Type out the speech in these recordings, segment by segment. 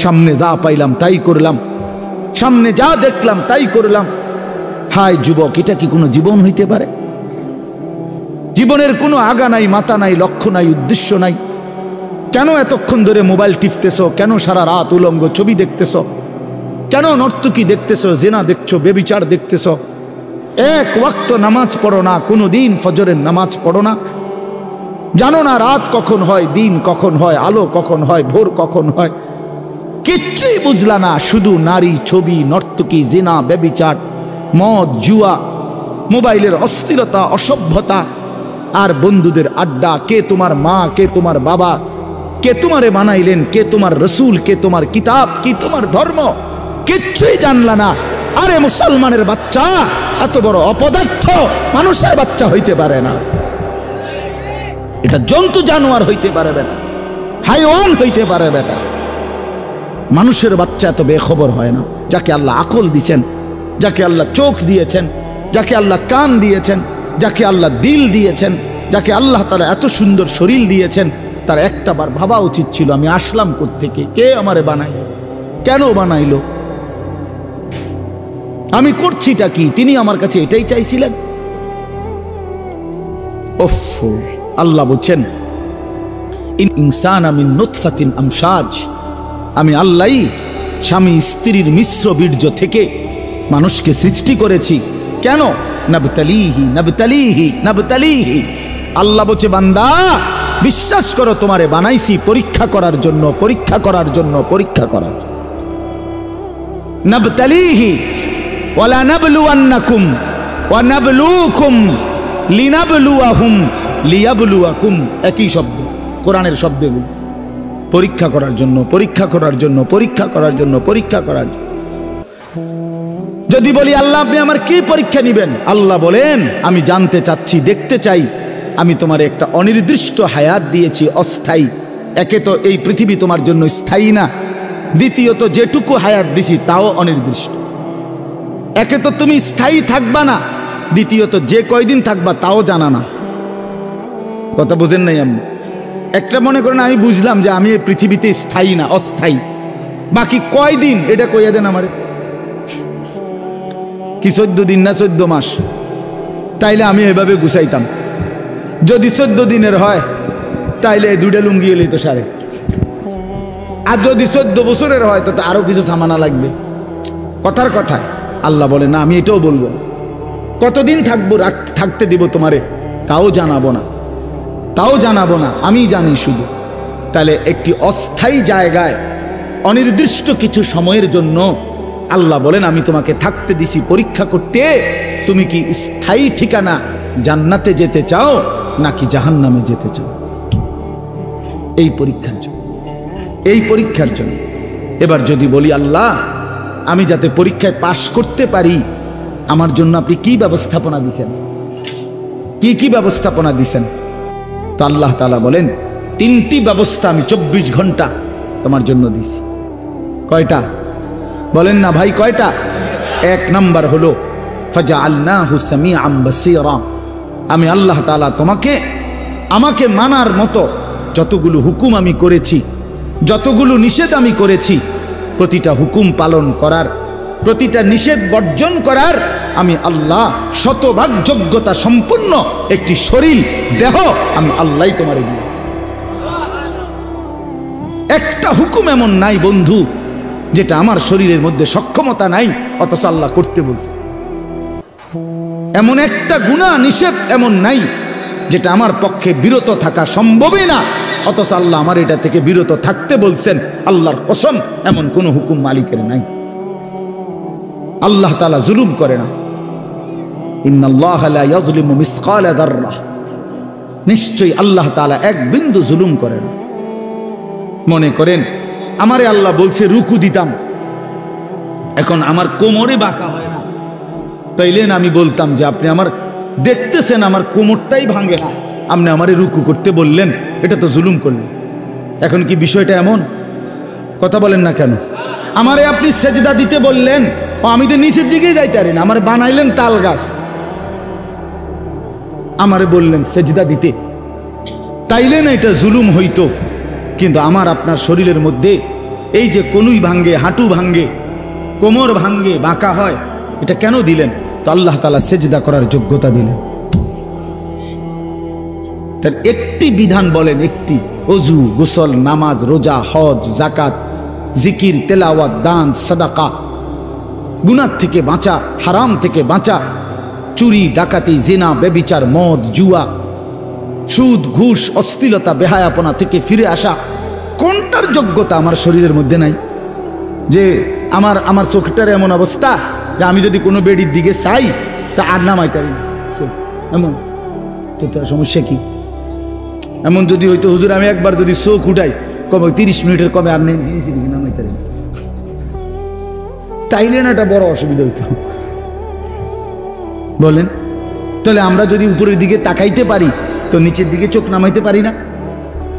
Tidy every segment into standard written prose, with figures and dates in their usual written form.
সামনে যা পাইলাম তাই করলাম, সামনে যা দেখলাম তাই করলাম। হায় যুবক, এটা কি কোনো জীবন হইতে পারে? জীবনের কোনো আগা নাই, মাথা নাই, লক্ষ্য নাই, উদ্দেশ্য নাই। কেন এতক্ষণ ধরে মোবাইল টিপতেছ? কেন সারা রাত উলঙ্গ ছবি দেখতেছ? কেন নর্তকী দেখতেছ, জেনা দেখছো, বেবিচার দেখতেছ? এক ওয়াক্ত নামাজ পড়ো না, কোনো দিন ফজরের নামাজ পড়ো না। জানো না রাত কখন হয়, দিন কখন হয়, আলো কখন হয়, ভোর কখন হয়? কিচ্ছুই বুঝলা না। শুধু নারী, ছবি, নর্তকী, জেনা, বেবিচার, মদ, জুয়া, মোবাইলের অস্থিরতা, অসভ্যতা, আর বন্ধুদের আড্ডা। কে তোমার মা, কে তোমার বাবা, কে তোমারে বানাইলেন, কে তোমার রসুল, কে তোমার কিতাব, কি তোমার ধর্ম, কিচ্ছুই জানলা না। আরে মুসলমানের বাচ্চা এত বড় অপদার্থ মানুষের বাচ্চা হইতে পারে না। এটা জন্তু জানোয়ার হইতে পারে বেটা, হাইওয়ান হইতে পারে বেটা। মানুষের বাচ্চা এত বেখবর হয় না। যাকে আল্লাহ আকল দিয়েছেন, যাকে আল্লাহ চোখ দিয়েছেন, যাকে আল্লাহ কান দিয়েছেন, যাকে আল্লাহ দিল দিয়েছেন, যাকে আল্লাহ তাআলা এত সুন্দর শরীর দিয়েছেন, তার একটা বার ভাবা উচিত ছিল আমি আসলাম কোত্থেকে, কে আমারে বানাইল, কেন বানাইলো, আমি করছিটা কি? তিনি আমার কাছে এটাই চাইছিলেন। ওফ, আল্লাহ বলছেন ইনসান মিন নুতফাতিন আমশাজ, আমি আল্লাহই স্বামী স্ত্রীর মিশ্র বীর্য থেকে মানুষকে সৃষ্টি করেছি। কেন? নাবতালিহি নাবতালিহি নাবতালিহি। আল্লাহ বলছে বান্দা বিশ্বাস করো, তোমারে বানাইছি পরীক্ষা করার জন্য, পরীক্ষা করার জন্য, পরীক্ষা করার জন্য। নাবতালিহি ওয়ালা নাবলুয়ান্নাকুম ওয়া নাবলুকুম লিনাবলুয়াহুম লিয়াবলুয়াকুম, একই শব্দ, কোরআনের শব্দগুলো। পরীক্ষা করার জন্য, পরীক্ষা করার জন্য, পরীক্ষা করার জন্য, পরীক্ষা করার জন্য। যদি বলি আল্লাহ আপনি আমার কি পরীক্ষা নিবেন? আল্লাহ বলেন আমি জানতে চাচ্ছি, দেখতে চাই আমি তোমার একটা অনির্দিষ্ট হায়াত দিয়েছি, অস্থায়ী। একে তো এই পৃথিবী তোমার জন্য স্থায়ী না, দ্বিতীয়ত যেটুকু হায়াত দিছি তাও অনির্দিষ্ট। একে তো তুমি স্থায়ী থাকবা না, দ্বিতীয়ত যে কয়দিন থাকবা তাও জানা না। কথা বুঝেন নাই আপনি? একটা মনে করেন আমি বুঝলাম যে আমি এই পৃথিবীতে স্থায়ী না, অস্থায়ী, বাকি কয়দিন এটা কইয়া দেন আমারে। কি 14 দিন না 14 মাস? তাইলে আমি এভাবে গুছাইতাম। যদি 14 দিনের হয় তাইলে 2টা লুঙ্গি এলেই তো সারে। আর যদি 14 বছরের হয় তো আরো কিছু সামানা লাগবে। কথার কথা আল্লাহ বলে না, আমি এটাও বলবো। কতদিন থাকবো, থাকতে দিব তোমারে তাও জানাবো না, তাও জানাবো না, আমি জানি শুধু। তাহলে একটি অস্থায়ী জায়গায় অনির্দিষ্ট কিছু সময়ের জন্য আল্লাহ বলেন আমি তোমাকে থাকতে দিছি পরীক্ষা করতে। তুমি কি স্থায়ী ঠিকানা জান্নাতে যেতে চাও নাকি জাহান্নামে যেতে চাও? এই পরীক্ষার জন্য, এই পরীক্ষার জন্য। এবার যদি বলি আল্লাহ আমি যাতে পরীক্ষায় পাশ করতে পারি, আমার জন্য আপনি কি ব্যবস্থাপনা দিছেন, কি কি ব্যবস্থাপনা দিছেন? তো আল্লাহ তাআলা বলেন 3টি ব্যবস্থা আমি 24 ঘন্টা তোমার জন্য দিছি। কয়টা বলেন না ভাই, কয়টা? 1 নাম্বার হলো ফাজআলনাহু সামিআন বাসীরা, আমি আল্লাহ তাআলা তোমাকে আমাকে মানার মতো যতগুলো হুকুম আমি করেছি, যতগুলো নিষেধ আমি করেছি, প্রতিটা হুকুম পালন করার, প্রতিটা নিষেধ বর্জন করার আমি আল্লাহ শতভাগ যোগ্যতা সম্পন্ন একটি শরীর, দেহ আমি আল্লাহই তোমারে দিয়েছি। একটা হুকুম এমন নাই বন্ধু যেটা আমার শরীরের মধ্যে সক্ষমতা নাই অথচ আল্লাহ করতে বলছে। এমন একটা গুনাহ নিষেধ এমন নাই যেটা আমার পক্ষে বিরত থাকা সম্ভবই না অথচ আল্লাহ আমার এটা থেকে বিরত থাকতে বলছেন। আল্লাহর কসম এমন কোন হুকুম মালিকের নাই। আল্লাহ তাআলা জুলুম করে না। ইন্নাল্লাহা লা ইয়াজলিমু মিসকালা যাররাহ, নিশ্চয়ই আল্লাহ তাআলা এক বিন্দু জুলুম করে না। মনে করেন আমারে আল্লাহ বলছে রুকু দিতাম, এখন আমার কোমরে বাঁকা হয় না, তাইলে আমি বলতাম যে আপনি আমার দেখতেছেন আমার কোমরটাই ভাঙে না, আপনি আমারে রুকু করতে বললেন, এটা তো জুলুম করলেন। এখন কি বিষয়টা এমন? কথা বলেন না কেন? আমারে আপনি সেজদা দিতে বললেন, আমি তো নিচের দিকেই যাইতে পারি না, আমারে বানাইলেন তাল গাছ, আমারে বললেন সেজদা দিতে, তাইলে না এটা জুলুম হইতো। কিন্তু আমার আপনার শরীরের মধ্যে এই যে কনুই ভাঙ্গে, হাঁটু ভাঙ্গে, কোমর ভাঙ্গে, বাঁকা হয়, এটা কেন দিলেন? তো আল্লাহ তাআলা সেজদা করার যোগ্যতা দিলেন। তার একটি বিধান বলেন, একটি, ওযু, গোসল, নামাজ, রোজা, হজ, যাকাত, জিকির, তেলাওয়াত, দান, সাদাকা, গুনাহ থেকে বাঁচা, হারাম থেকে বাঁচা, চুরি, ডাকাতি, জিনা, ব্যভিচার, মদ, জুয়া, সুদ, ঘুষ, অশ্লীলতা, বেহায়াপনা থেকে ফিরে আসা, কোনটার যোগ্যতা আমার শরীরের মধ্যে নাই? যে আমার চোখটার এমন অবস্থা যে আমি যদি কোনো বেডির দিকে চাই তা আর নামাইতে পারি না, এমন তো তার সমস্যা কি? এমন যদি হইতো হুজুর আমি একবার যদি চোখ উঠাই কবে 30 মিনিটের কবে আর নেই দিকে নামাইতে পারি না, তাইলে না একটা বড় অসুবিধা হইতো। বলেন, তাহলে আমরা যদি উপরের দিকে তাকাইতে পারি তো নিচের দিকে চোখ নামাইতে পারি না?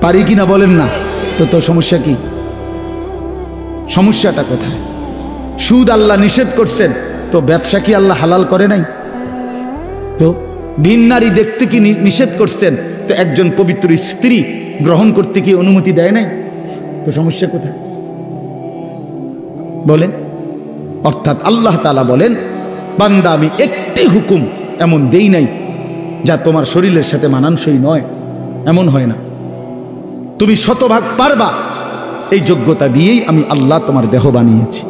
পারি কি না বলেন না? তো সমস্যা কি? সমস্যাটা কোথায়? সুদ আল্লাহ নিষেধ করছেন, তো ব্যবসা কি আল্লাহ হালাল করে নাই? তো ভিন নারী দেখতে কি নিষেধ করছেন, তো একজন পবিত্র স্ত্রী গ্রহণ করতে কি অনুমতি দেয় নাই? তো সমস্যা কোথায় বলেন? অর্থাৎ আল্লাহ তাআলা বলেন, বান্দা আমি একটি হুকুম এমন দেই নাই যা তোমার শরীরের সাথে মানানসই নয়, এমন হয় না। তুমি শতভাগ পারবা, এই যোগ্যতা দিয়েই আমি আল্লাহ তোমার দেহ বানিয়েছি।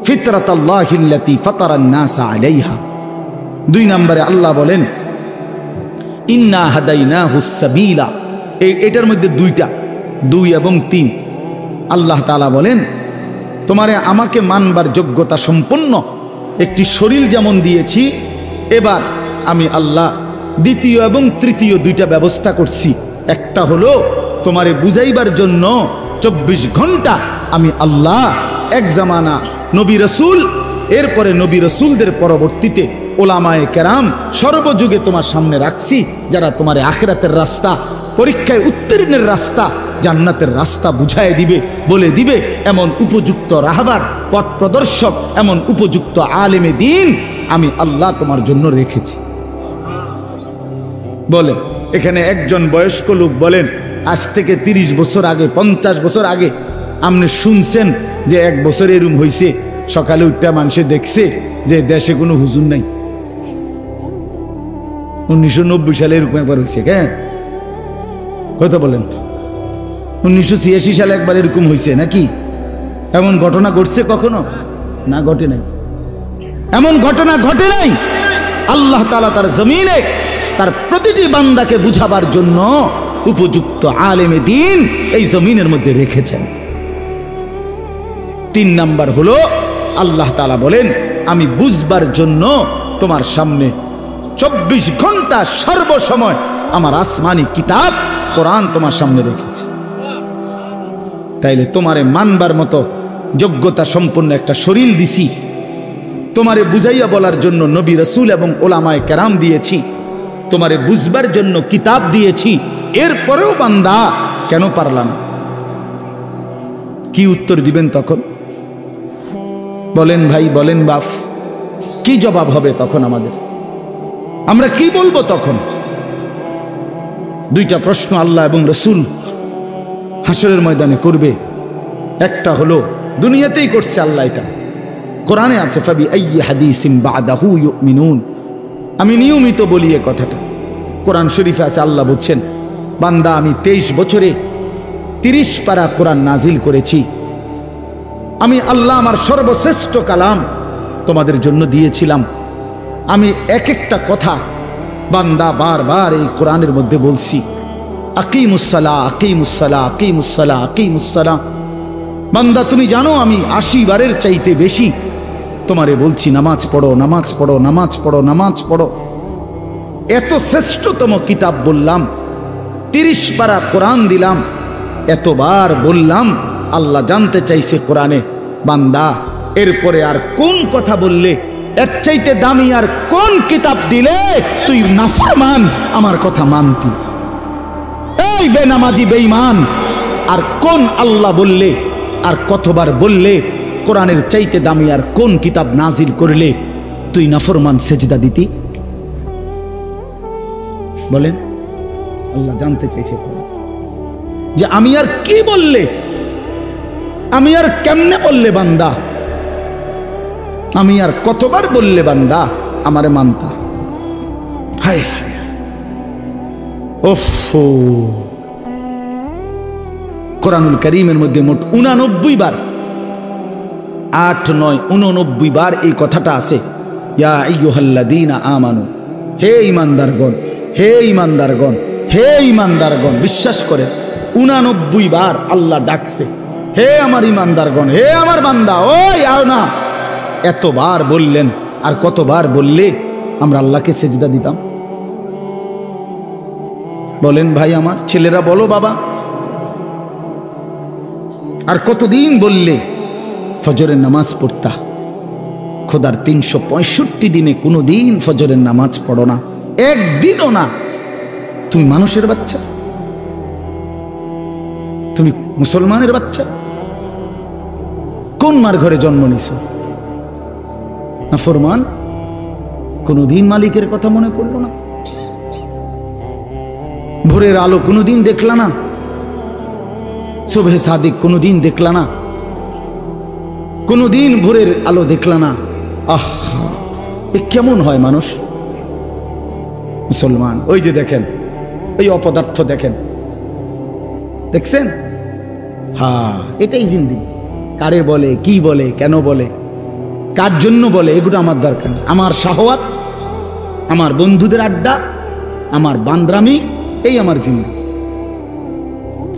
ফিতরাতাল্লাহিল্লাতী ফাতারান নাসা আলাইহা। 2 নম্বরে আল্লাহ বলেন, ইন্না হাদাইনাহুস সাবিলা। এটার মধ্যে 2টা, 2 এবং 3। আল্লাহ তাআলা বলেন, তোমারে আমাকে মানবার যোগ্যতা সম্পন্ন একটি শরীর যেমন দিয়েছি, এবার আমি আল্লাহ দ্বিতীয় এবং তৃতীয় 2টা ব্যবস্থা করছি। একটা হলো তোমারে বুঝাইবার জন্য 24 ঘন্টা আমি আল্লাহ এক জামানা নবী রাসূল, এরপরে নবী রাসূলদের পরবর্তীতে ওলামায়ে কেরাম সর্বযুগে তোমার সামনে রাখছি, যারা তোমার আখিরাতের রাস্তা, পরীক্ষায় উত্তীর্ণের রাস্তা, জান্নাতের রাস্তা বুঝায় দিবে, বলে দিবে এমন উপযুক্ত রাহবার, পথ প্রদর্শক, এমন উপযুক্ত আলেমে দ্বীন আমি আল্লাহ তোমার জন্য রেখেছি। বলেন, এখানে একজন বয়স্ক লোক বলেন, আজ থেকে 30 বছর আগে, 50 বছর আগে আপনি শুনছেন যে 1 বছর এরম হয়েছে, সকালে উঠটা মানুষে দেখছে যে দেশে কোনো হুজুর নাই? 1990 সালে এরকম একবার হয়েছে। কেন কথা বলেন? 1986 সালে একবার এরকম হয়েছে নাকি? এমন ঘটনা ঘটছে কখনো? না, ঘটে নাই। এমন ঘটনা ঘটে নাই। আল্লাহ তাআলা তার জমিনে তার প্রতিটি বান্দাকে বুঝাবার জন্য উপযুক্ত আলেমে দ্বীন এই জমিনের মধ্যে রেখেছেন। 3 নাম্বার হলো আল্লাহ তাআলা বলেন, আমি বুঝবার জন্য তোমার সামনে 24 ঘন্টা সর্বসময় আমার আসমানি কিতাব কোরআন তোমার সামনে রেখেছি। তাইলে তোমারে মানবার মতো যোগ্যতা সম্পন্ন একটা শরীর দিছি, তোমারে বুঝাইয়া বলার জন্য নবী রাসূল এবং ওলামায়ে কেরাম দিয়েছি, তোমারে বুঝবার জন্য কিতাব দিয়েছি, এরপরেও বান্দা কেন পারলাম? কি উত্তর দিবেন তখন? বলেন ভাই, বলেন বাপ, কি জবাব হবে তখন আমাদের? আমরা কি বলবো তখন? 2টা প্রশ্ন আল্লাহ এবং রাসূল হাসরের ময়দানে করবে। একটা হলো দুনিয়াতেই করছে আল্লাহ, এটা কোরআনে আছে, ফাবি আইয়ি হাদিসিন বাদাহু ইউমিনুন। আমি নিয়মিত বলি এই কথাটা, কোরআন শরীফে আছে, আল্লাহ বলছেন, বান্দা আমি 23 বছরে 30 পারা কোরআন নাজিল করেছি। আমি আল্লাহ আমার সর্বশ্রেষ্ঠ কালাম তোমাদের জন্য দিয়েছিলাম। আমি এক একটা কথা বান্দা বারবার এই কোরআনের মধ্যে বলছি, আকিমুসসালাহ, আকিমুসসালাহ, আকিমুসসালাহ, আকিমুসসালাহ। বান্দা তুমি জানো আমি 80 বারের চাইতে বেশি তোমারে বলছি নামাজ পড়ো, নামাজ পড়ো, নামাজ পড়ো, নামাজ পড়ো। এত শ্রেষ্ঠতম কিতাব বললাম, 30 পারা কোরআন দিলাম, এতবার বললাম। আল্লাহ জানতে চাইছে কোরআনে, বান্দা এরপরে আর কোন কথা বললে, এর চাইতে দামি আর কোন কিতাব দিলে তুই নাফরমান আমার কথা মানতি? এই বেনামাজি বেঈমান, আর কোন আল্লাহ বললে, আর কতবার বললে কোরআনের চাইতে দামি আর কোন কিতাব নাজিল করলে তুই নাফরমান সেজদা দিতি? বলেন, আল্লাহ জানতে চাইছে যে আমি আর কি বললে আমি আর কেমনে বললে বান্দা, আমি আর কতবার বললে বান্দা আমারে মানতা। হায় হায় ওফো। কোরআনুল কারীমের মধ্যে মোট 89 বার, 8, 9, 89 বার এই কথাটা আছে, ইয়া আইয়ুহাল্লাযীনা আমানু, হে ঈমানদারগণ, হে ঈমানদারগণ, হে ঈমানদারগণ। বিশ্বাস করে 89 বার আল্লাহ ডাকছে, হে আমার ঈমানদারগণ, হে আমার বান্দা, ওই আও না। এতবার বললেন, আর কতবার বললে আমরা আল্লাহকে সেজদা দিতাম? বলেন ভাই আমার ছেলেরা, বলো বাবা। আর কতদিন বললে ফজরের নামাজ পড়তা? খোদার 365 দিনে কোনো দিন ফজরের নামাজ পড়ো না, একদিনও না। তুমি মানুষের বাচ্চা, তুমি মুসলমানের বাচ্চা, কোন মার ঘরে জন্ম নিছ? না ফরমান, কোনদিন মালিকের কথা মনে পড়লো না? ভোরের আলো কোনদিন দেখলা না? সুবহে সাদিক কোনদিন দেখলা না? কোনদিন ভোরের আলো দেখলা না? আহা, এ কেমন হয় মানুষ মুসলমান? ওই যে দেখেন, ওই অপদার্থ দেখেন, দেখছেন? হ্যাঁ, এটাই জিন্দেগি। কারে বলে, কি বলে, কেন বলে, কার জন্য বলে, এগুলো আমার দরকার। আমার শাহওয়াত, আমার বন্ধুদের আড্ডা, আমার বান্দ্রামি, এই আমার জিন্দেগি।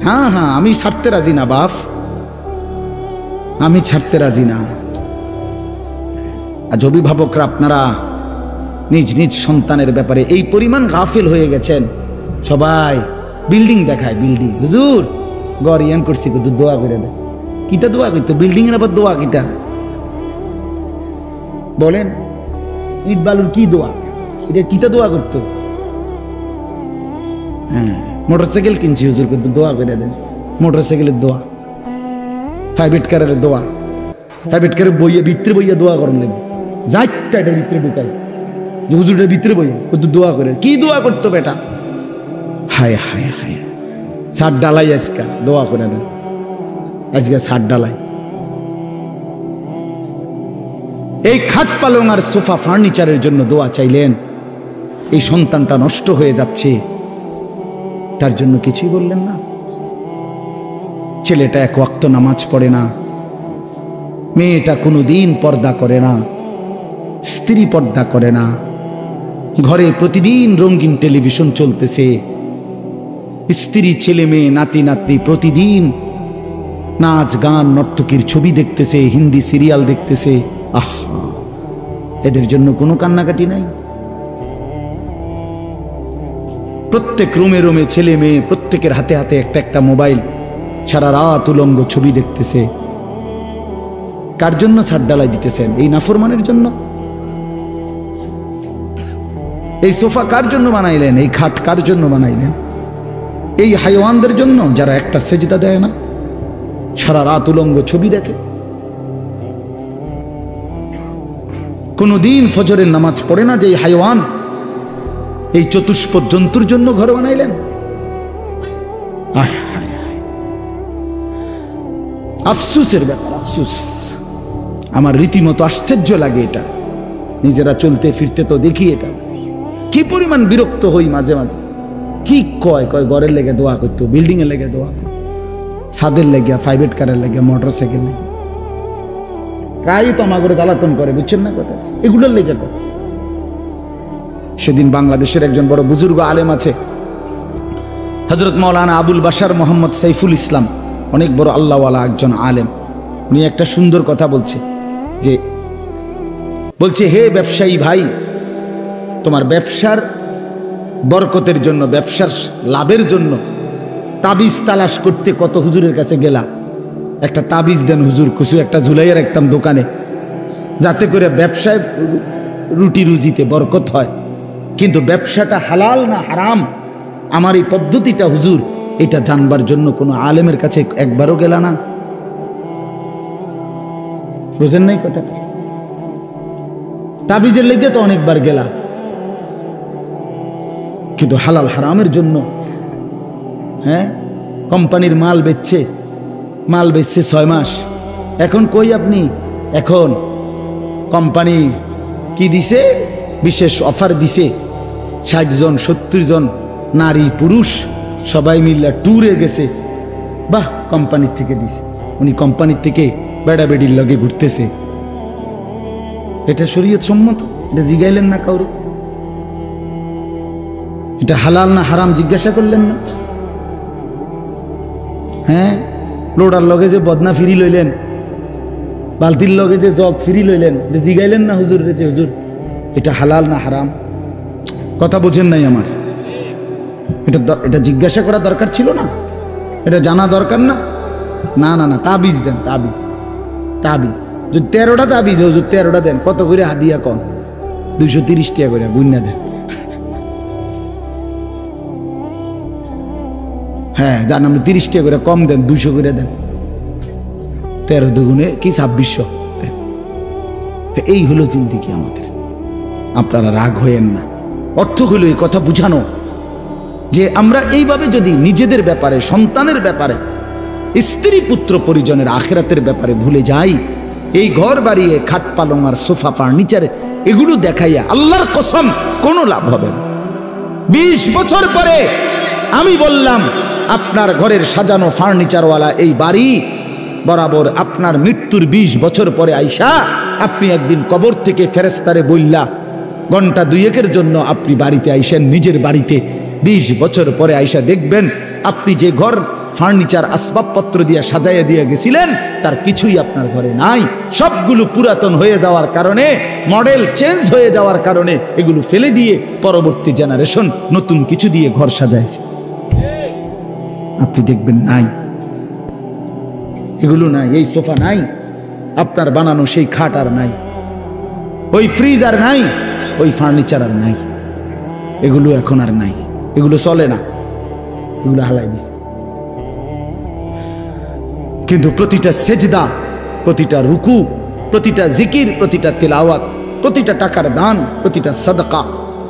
হ্যাঁ হ্যাঁ, আমি ছাড়তে রাজি না বাপ, আমি ছাড়তে রাজি না। আজ অভিভাবকরা আপনারা নিজ নিজ সন্তানের ব্যাপারে এই পরিমাণ গাফিল হয়ে গেছেন। সবাই বিল্ডিং দেখায়, বিল্ডিং, হুজুর গড় ইয়ান করছি, কিন্তু দোয়া করে দেয়। কিতা দোয়া করতো? বিল্ডিং এর আবার দোয়া কিতা? বলেন, ইট বালুর কি দোয়া? এটা কিতা দোয়া করতো? হ্যাঁ, মোটরসাইকেল কিনছি হুজুর, কিন্তু দোয়া করে দেন। মোটরসাইকেলের দোয়া, প্রাইভেট কারের দোয়া, প্রাইভেট কারের বইয়ে ভিতরে বইয়া দোয়া করেন লাগবে। যাইতে এটার ভিতরে ঢুকাই, যে হুজুরের ভিতরে বইয়া কিন্তু দোয়া করে। কি দোয়া করতো বেটা? হায় হায় হায়, ছাদ ডালাই আজকা দোয়া করে দেন, আজকে ছাদ ডালাই। এই খাট পালং আর সোফা ফার্নিচারের জন্য দোয়া চাইলেন, এই সন্তানটা নষ্ট হয়ে যাচ্ছে, তার জন্য কিছুই বললেন না। ছেলেটা এক ওয়াক্ত নামাজ পড়ে না, মেয়েটা কোনোদিন পর্দা করে না, স্ত্রী পর্দা করে না, ঘরে প্রতিদিন রঙিন টেলিভিশন চলতেছে, স্ত্রী, ছেলে মেয়ে, নাতি নাতনি প্রতিদিন নাচ গান নর্তকীর ছবি দেখতেছে, হিন্দি সিরিয়াল দেখতেছে। আহা, এদের জন্য কোনো কান্নাকাটি নাই? প্রত্যেক রুমে রুমে ছেলে মেয়ে, প্রত্যেকের হাতে হাতে একটা একটা মোবাইল, সারা রাত উলঙ্গ ছবি দেখতেছে। কার জন্য ছাদ ডালাই দিতেছেন? এই নাফরমানের জন্য? এই সোফা কার জন্য বানাইলেন? এই খাট কার জন্য বানাইলেন? এই হাইওয়ানদের জন্য, যারা একটা সেজদা দেয় না, সারা রাত উলঙ্গ ছবি দেখে, কোনদিন ফজরের নামাজ পড়ে না, যে হাইওয়ান, এই চতুষ্পদ জন্তুর জন্য ঘর বানাইলেন? আফসুসের ব্যাপার, আফসুস। আমার রীতিমতো আশ্চর্য লাগে এটা। নিজেরা চলতে ফিরতে তো দেখি এটা, কি পরিমাণ বিরক্ত হই মাঝে মাঝে। কি কয় কয় ঘরের লেগে দোয়া করতো, বিল্ডিং এর লেগে দোয়া, ছাদের লেগে, প্রাইভেট কারের লেগে, মোটর সাইকেল লেগে। প্রায় তো আমার ঘরে জ্বালাতন করে, বুঝছেন না কথা? এগুলোর লেগে করে। সেদিন বাংলাদেশের একজন বড় বুজুর্গ আলেম আছে, হযরত মাওলানা আবুল বাশার মোহাম্মদ সাইফুল ইসলাম, অনেক বড় আল্লাহওয়ালা একজন আলেম। উনি একটা সুন্দর কথা বলছে, যে বলছে, হে ব্যবসায়ী ভাই, তোমার ব্যবসার বরকতের জন্য, ব্যবসার লাভের জন্য তাবিজ তালাশ করতে কত হুজুরের কাছে গেলা। একটা তাবিজ দেন হুজুর, কিছু একটা ঝুলাইয়া রাখতাম দোকানে, যাতে করে ব্যবসায় রুটি রুজিতে বরকত হয়। কিন্তু ব্যবসাটা হালাল না হারাম, আমার এই পদ্ধতিটা হুজুর, এটা জানবার জন্য কোনো আলেমের কাছে একবারও গেলা না? বুঝেন নাই কথাটা? তাবিজের লেগে তো অনেকবার গেলা, কিন্তু হালাল হারামের জন্য, হ্যাঁ, কোম্পানির মাল বেচছে, মাল বেচছে 6 মাস, এখন কই আপনি? এখন কোম্পানি কি দিছে? বিশেষ অফার দিছে, 60 জন 70 জন নারী পুরুষ সবাই মিলে ট্যুরে গেছে। বাহ, কোম্পানির থেকে দিছে। উনি কোম্পানির থেকে বেড়া বেড়ির লগে ঘুরতেছে। এটা শরীয়ত সম্মত? এটা জিগাইলেন না কাউরে? এটা হালাল না হারাম জিজ্ঞাসা করলেন না? হ্যাঁ, লোডার লগে যে বদনা ফিরি লইলেন, বালতির লগে যে জগ ফিরি লইলেন, এটা জিগাইলেন না হুজুর রে যে হুজুর এটা হালাল না হারাম? কথা বোঝেন নাই আমার? এটা জিজ্ঞাসা করা দরকার ছিল না? এটা জানা দরকার না? না না না, তাবিজ দেন, তাবিজ। তাবিজ যদি 13টা তাবিজ হুজুর 13টা দেন, কত করে হাদিয়া কন? 230 টাকা করে গুন্না দেন। হ্যাঁ জান, আপনি 30 টাকা করে কম দেন, 200 করে দেন। 13 দুগুণে কি 2600 দেন। এই হলো জিন্দেগি আমাদের। আপনারা রাগ হয়েন না। অর্থ হলো এই কথা বুঝানো যে আমরা এইভাবে যদি নিজেদের ব্যাপারে, সন্তানের ব্যাপারে, স্ত্রী পুত্র পরিজনের আখিরাতের ব্যাপারে ভুলে যাই, এই ঘর বাড়িয়ে খাট পালং আর সোফা ফার্নিচার এগুলো দেখাইয়া আল্লাহর কসম কোনো লাভ হবে না। 20 বছর পরে আমি বললাম আপনার ঘরের সাজানো ফার্নিচারওয়ালা এই বাড়ি বরাবর আপনার মৃত্যুর 20 বছর পরে আইসা আপনি একদিন কবর থেকে ফেরেশতারে বললা ঘন্টা 2-1 জন্য আপনি বাড়িতে আইসেন, নিজের বাড়িতে 20 বছর পরে আইসা দেখবেন আপনি যে ঘর ফার্নিচার আসবাবপত্র দিয়ে সাজাইয়া দিয়ে গেছিলেন তার কিছুই আপনার ঘরে নাই। সবগুলো পুরাতন হয়ে যাওয়ার কারণে, মডেল চেঞ্জ হয়ে যাওয়ার কারণে এগুলো ফেলে দিয়ে পরবর্তী জেনারেশন নতুন কিছু দিয়ে ঘর সাজাইছে। আপনি দেখবেন নাই, এগুলো নাই। এই সোফা নাই, আপনার বানানো সেই খাট আর নাই, ওই ফ্রিজ আর নাই, ওই ফার্নিচার আর নাই, এগুলো এখন আর নাই, এগুলো চলে না, এগুলো হালাই দিছে। কিন্তু প্রতিটা সেজদা, প্রতিটা রুকু, প্রতিটা জিকির, প্রতিটা তিলাওয়াত, প্রতিটা টাকার দান, প্রতিটা সাদকা,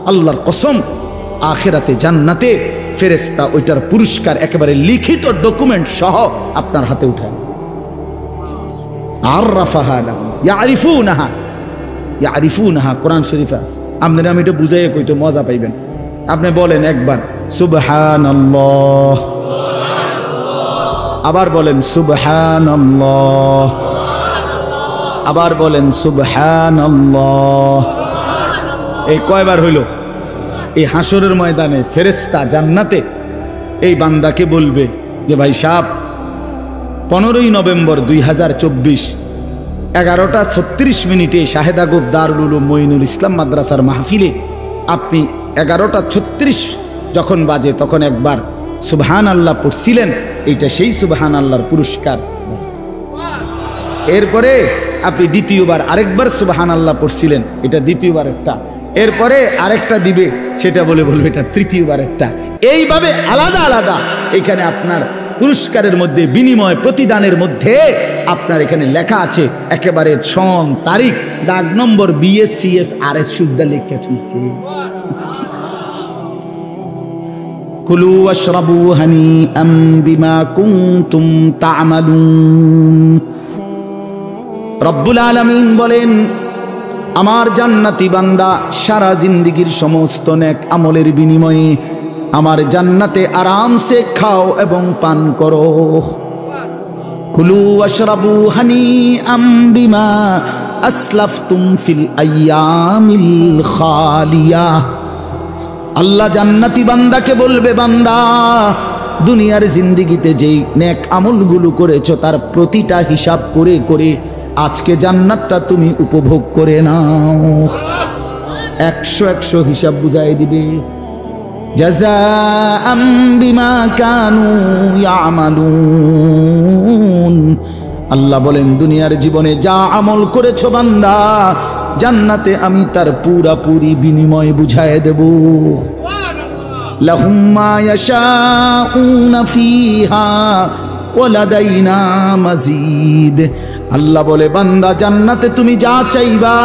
আল্লাহর কসম আখিরাতে জান্নাতে ফেরেশতা ওইটার পুরস্কার একেবারে লিখিত ডকুমেন্ট সহ আপনার হাতে উঠায়। আররাফাহা লাহুম ইয়ারিফুনাহা, ইয়ারিফুনাহা কোরআন শরীফে আছে। আপনারা আমি এটা বুঝাইয়া কইতে মজা পাইবেন। আপনি বলেন একবার সুবহানাল্লাহ, আবার বলেন সুবহানাল্লাহ, আবার বলেন সুবহানাল্লাহ। এই কয়বার হইল? এই হাসরের ময়দানে ফেরেশতা জান্নাতে এই বান্দাকে বলবে যে ভাই সাহেব 15ই নভেম্বর 2024 11:36 শাহেদা গোপ দারুল উলুম মঈনুল ইসলাম মাদ্রাসার মাহফিলে আপনি 11:36 যখন বাজে তখন একবার সুবহান আল্লাহ পড়ছিলেন, এইটা সেই সুবহান আল্লাহর পুরস্কার। এরপরে আপনি দ্বিতীয়বার আরেকবার সুবহান আল্লাহ পড়ছিলেন, এটা দ্বিতীয়বার একটা। এরপরে আরেকটা দিবে, সেটা বলবে এটা তৃতীয়বার একটা। এইভাবে আলাদা আলাদা এখানে আপনার পুরস্কারের মধ্যে, বিনিময় প্রতিদানের মধ্যে আপনার এখানে লেখা আছে একেবারে সন, তারিখ, দাগ নম্বর, BS-CS RS শুদ্ধ লেখা থুইছে। কুলু ওয়াশরাবু হানিআম বিমা কুনতুম তা'মালুন। রব্বুল আলামিন বলেন, আমার জান্নাতি বান্দা সারা জিন্দেগীর সমস্ত নেক আমলের বিনিময়ে আমার জান্নাতে আরামসে খাও এবং পান করো। কুলু ওয়াশরাবু হানিআম বিমা আসলাফতুম ফিল আইয়ামিল খালিয়া। আল্লাহ জান্নাতি বান্দাকে বলবে, বান্দা দুনিয়ার জিন্দেগিতে যেই নেক আমলগুলো করেছো তার প্রতিটা হিসাব করে করে আজকে জান্নাতটা তুমি উপভোগ করে নাও। 100 হিসাব বুঝাই দিবে। জাযাআম বিমা কানু ইয়ামালুন। আল্লাহ বলেন, দুনিয়ার জীবনে যা আমল করেছো বান্দা, জান্নাতে আমি তার পুরাপুরি বিনিময় বুঝায় দেব। লাহুম মা ইয়াশাউনা ফিহা ওয়া লাদাইনা মাজিদ। আল্লাহ বলে, বান্দা জান্নাতে তুমি যা চাইবা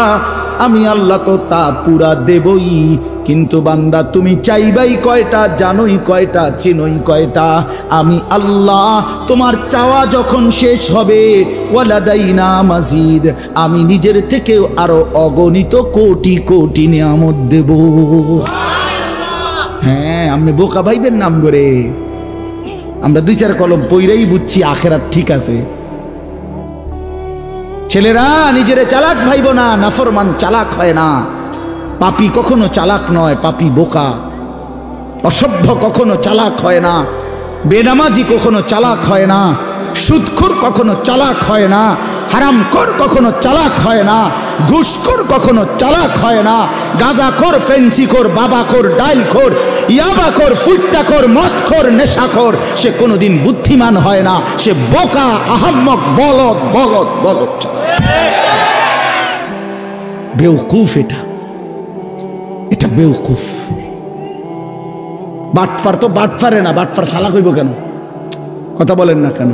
আমি আল্লাহ তো তা পুরা দেবই। কিন্তু বান্দা তুমি চাইবাই কয়টা, জানোই কয়টা, চিনোই কয়টা? আমি আল্লাহ তোমার চাওয়া যখন শেষ হবে, ওয়ালাদাইনা মাজিদ, আমি নিজের থেকেও আরো অগণিত কোটি কোটি নিয়ামত দেব। হ্যাঁ, আপনি বোকা ভাইবেন নাম করে, আমরা 2-4 কলম পইরাই বুঝছি আখেরাত ঠিক আছে। ছেলেরা নিজেরে চালাক ভাইব না, নাফরমান চালাক হয় না। পাপী কখনো চালাক নয়, পাপী বোকা। অসভ্য কখনো চালাক হয় না, বেনামাজি কখনো চালাক হয় না, সুদখোর কখনো চালাক হয় না, হারামখোর কখনো চালাক হয় না, ঘুষখোর কখনো চালাক হয় না, গাঁজাখোর, ফেন্সিখোর, বাবাখোর, ডাইলখোর, ইয়াবাখোর, ফুট্টাখোর, মদখোর, নেশাখোর, সে কোনোদিন বুদ্ধিমান হয় না। সে বোকা, আহাম্মক, বলদ বলদ বলদ, বেউকুফ। এটা বেউকুফ। বাটপার তো বাটপারে না, বাটপার চালাক হইব কেন? কথা বলেন না কেন?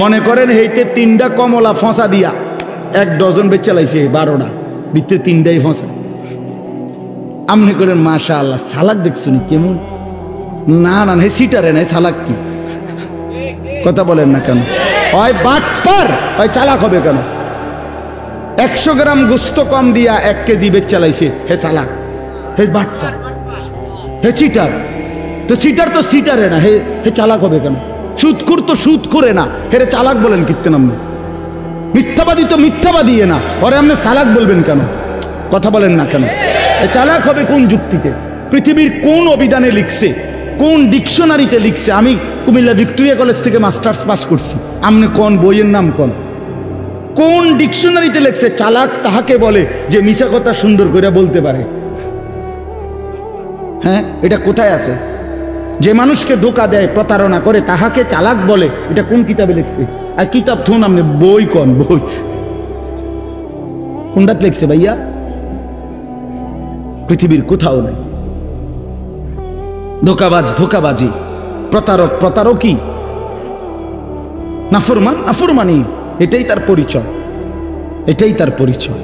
মনে করেন হেইতে 3টা কমলা ফসা দিয়া 1 ডজন বেচে লাইছে, 12টা ভিতরে 3টাই ফসা। আমনি করেন মাশাআল্লাহ, চালাক দেখছুন কেমন? না না, হে সিটারে নাই, চালাক কি? কথা বলেন না কেন? হয় বাটপার, হয় চালাক হবে কেন? 100 গ্রাম গোস্ত কম দিয়া 1 কেজি বেচে লাইছে, হে চালাক, হে বাটপার, হে চিটার। তো চিটার তো চিটারে না, হে চালাক হবে কেন? সুদখোর তো সুদ করে না, হেরে চালাক বলেন কীর্তেন? আপনি মিথ্যাবাদী তো মিথ্যাবাদী না, ওরে আপনি চালাক বলবেন কেন? কথা বলেন না কেন? চালাক হবে কোন যুক্তিতে? পৃথিবীর কোন অভিধানে লিখছে, কোন ডিকশনারিতে লিখছে? আমি কুমিল্লা ভিক্টোরিয়া কলেজ থেকে মাস্টার্স পাস করছি, আপনি কোন বইয়ের নাম কোন ডিকশনারিতে লিখছে চালাক তাহাকে বলে যে মিছা কথা সুন্দর করে বলতে পারে? হ্যাঁ, এটা কোথায় আছে? যে মানুষকে ধোঁকা দেয়, প্রতারণা করে, তাহাকে চালাক বলে, এটা কোন কিতাবে লিখছে? আর কিতাব থুন আপনি, বই কোন বই, কোনটাতে লিখছে ভাইয়া? পৃথিবীর কোথাও নাই। ধোঁকাবাজ ধোঁকাবাজি, প্রতারক প্রতারকই, নাফরমান নাফরমানি, এটাই তার পরিচয়, এটাই তার পরিচয়।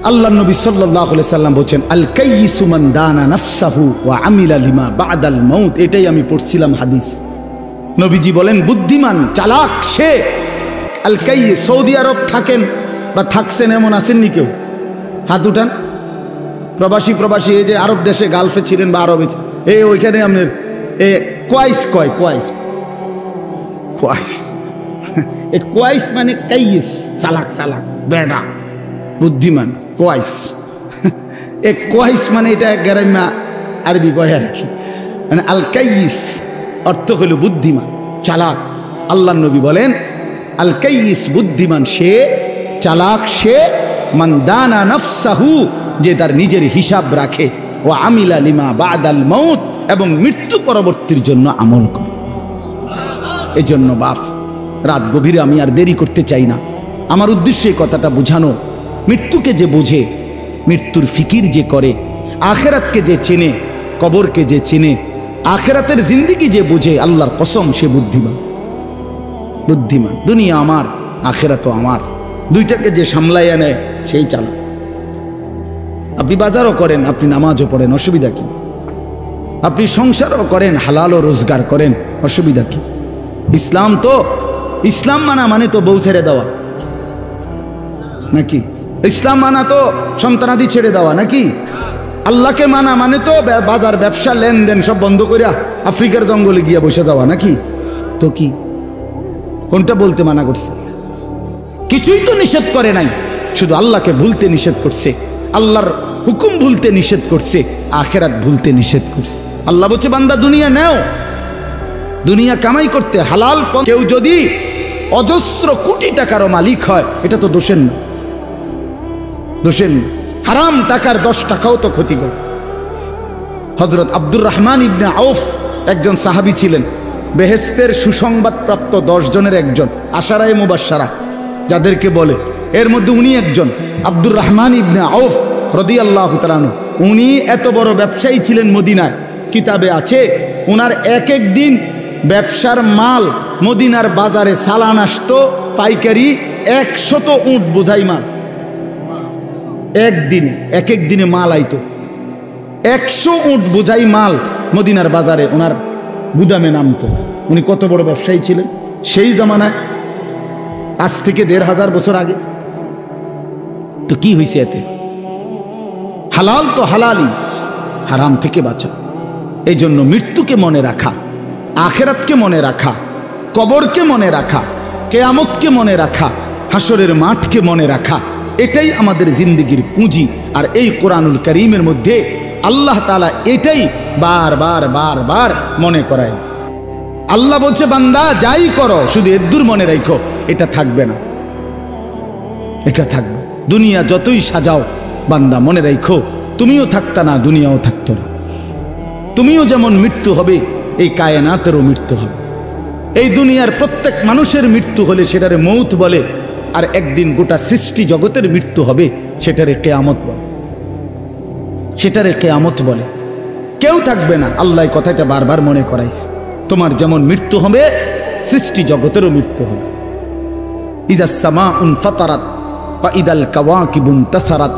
আল্লাহ নবী সাল্লাল্লাহু আলাইহি সাল্লাম বলেন, আল কাইয়িসু মান দানা নাফসাহু ওয়া আমিলা লিমা বা'দাল মাউত। এটাই আমি পড়ছিলাম হাদিস। নবীজি বলেন, বুদ্ধিমান চালাক সে। আল কাইয়িস, সৌদি আরব থাকেন বা থাকছেন এমন আছেননি কেউ? হাত উঠান। প্রবাসী এই যে আরব দেশে, গালফে ছিলেন বা আরবে, ওইখানে আপনার কোয়াইস কোয়াইস মানে কাইয়িস, চালাক চালাক, বেড়া, বুদ্ধিমান, কোয়াইস। কোয়াইস মানে এটা গ্রাম্য আরবি কয় আর কি, মানে আল কাইয়িস অর্থ হলো বুদ্ধিমান, চালাক। আল্লাহ নবী বলেন, আল কাইয়িস বুদ্ধিমান সে, চালাক সে, মান দানা নাফসাহু, যে তার নিজের হিসাব রাখে, ও আমিলা লিমা বা'দাল মাউত, এবং মৃত্যু পরবর্তীর জন্য আমল করে। এই জন্য বাপ, রাত গভীরে আমি আর দেরি করতে চাই না। আমার উদ্দেশ্য এই কথাটা বোঝানো, মৃত্যুকে যে বোঝে, মৃত্যুর ফিকির যে করে, আখেরাতকে যে চেনে, কবরকে যে চেনে, আখেরাতের জিন্দিগি যে বোঝে, আল্লাহর কসম সে বুদ্ধিমান। বুদ্ধিমান। দুনিয়া আমার, আখেরাতও আমার, দুইটাকে যে সামলাইয়া নেয় সেই চালাক। আপনি বাজারও করেন, আপনি নামাজও পড়েন, অসুবিধা কি? আপনি সংসারও করেন, হালালও রোজগার করেন, অসুবিধা কি? ইসলাম মানা মানে তো বউ ছেড়ে দেওয়া নাকি? ইসলাম মানা তো সন্তানাদি ছেড়ে দেওয়া নাকি? আল্লাহকে মানা মানে তো বাজার ব্যবসা লেনদেন সব বন্ধ করিয়া আফ্রিকার জঙ্গলে গিয়া বসে যাওয়া নাকি? তো কি, কোনটা বলতে মানা করছে? কিছুই তো নিষেধ করে নাই, শুধু আল্লাহকে ভুলতে নিষেধ করছে, আল্লাহর হুকুম ভুলতে নিষেধ করছে, আখেরাত ভুলতে নিষেধ করছে। আল্লাহ বলছে, বান্দা দুনিয়া নেও, দুনিয়া কামাই করতে হালাল। কেউ যদি অজস্র কোটি টাকারও মালিক হয়, এটা তো দোষের না, দোষের না। হারাম টাকার 10 টাকাও তো ক্ষতিকর। হযরত আব্দুর রহমান ইবনে আউফ একজন সাহাবী ছিলেন, বেহেশতের সুসংবাদ প্রাপ্ত 10 জনের একজন, আশারায়ে মুবাশশারা যাদেরকে বলে, এর মধ্যে উনি একজন। আব্দুর রহমান ইবনে আউফ রাদিয়াল্লাহু তাআলা আনহু, উনি এত বড় ব্যবসায়ী ছিলেন মদিনায়। কিতাবে আছে, ওনার এক এক দিন ব্যবসার মাল মদিনার বাজারে চালান আসতো পাইকারি 100 উট বোঝাই মাল। একদিনে এক এক দিনে মাল আইতো, 100 উট বোঝাই মাল মদিনার বাজারে ওনার গুদামে নামতো। উনি কত বড় ব্যবসায়ী ছিলেন সেই জামানায়, আজ থেকে 1500 বছর আগে। তো কি হয়েছে এতে? হালাল তো হালালই, হারাম থেকে বাঁচা। এই জন্য মৃত্যুকে মনে রাখা, আখেরাতকে মনে রাখা, কবরকে মনে রাখা, কেয়ামতকে মনে রাখা, হাসরের মাঠকে মনে রাখা, এটাই আমাদের জিন্দেগির পুঁজি। আর এই কোরআনুল কারীমের মধ্যে আল্লাহ তাআলা এটাই বারবার বারবার মনে করায় দিয়েছে। আল্লাহ বলছে, বান্দা যাই করো শুধু এদ্দুর মনে রাখো, এটা থাকবে না, এটা থাকবে। দুনিয়া যতই সাজাও বান্দা মনে রাখো, তুমিও থাকতা না, দুনিয়াও থাকতো না। তুমিও যেমন মৃত্যু হবে, এই কায়নাতেরও মৃত্যু হবে। এই দুনিয়ার প্রত্যেক মানুষের মৃত্যু হলে সেটারে মৌত বলে, আর একদিন গোটা সৃষ্টি জগতের মৃত্যু হবে, সেটারে কিয়ামত বলে, সেটারে কিয়ামত বলে। কেউ থাকবে না, আল্লাহ কথাটা বারবার মনে করাইছে। তোমার যেমন মৃত্যু হবে, সৃষ্টি জগতেরও মৃত্যু হবে। ইজাস সামাউন ফাতারাত ওয়া ইদাল কাওয়াকিবুন তাসারাত।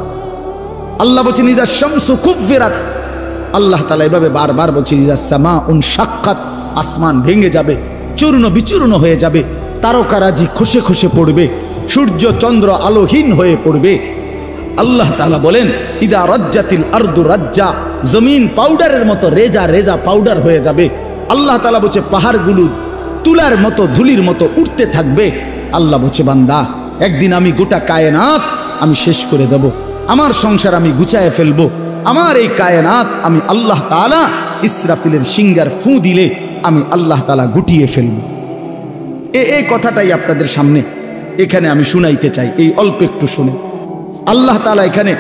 আল্লাহ বলেছেন ইজাস শামসু কুফিরাত। আল্লাহ তাআলা এভাবে বারবার বলছেন ইজাস সামাউন শাক্কাত, আসমান ভেঙে যাবে, চূর্ণ বিচূর্ণ হয়ে যাবে, তারকারাজি খসে খসে পড়বে, সূর্য চন্দ্র আলোহীন হয়ে পড়বে। আল্লাহ তাআলা বলেন ইদা রাজ্জাতিল আরদু রাজ্জা, জমিন পাউডারের মতো রেজা রেজা পাউডার হয়ে যাবে। আল্লাহ তাআলা বলছে পাহাড়গুলো তুলার মতো ধুলির মতো উঠতে থাকবে। আল্লাহ বলছে, বান্দা একদিন আমি গোটা কায়নাত আমি শেষ করে দেব, আমার সংসার আমি গুছায় ফেলবো, আমার এই কায়নাত আমি আল্লাহ তাআলা ইসরাফিলের সিঙ্গার ফু দিলে আমি আল্লাহ তাআলা গুটিয়ে ফেলব। এই কথাটাই আপনাদের সামনে এখানে আমি শুনাইতে চাই, এই অল্প একটু শুনে। আল্লাহ তাআলা এখানে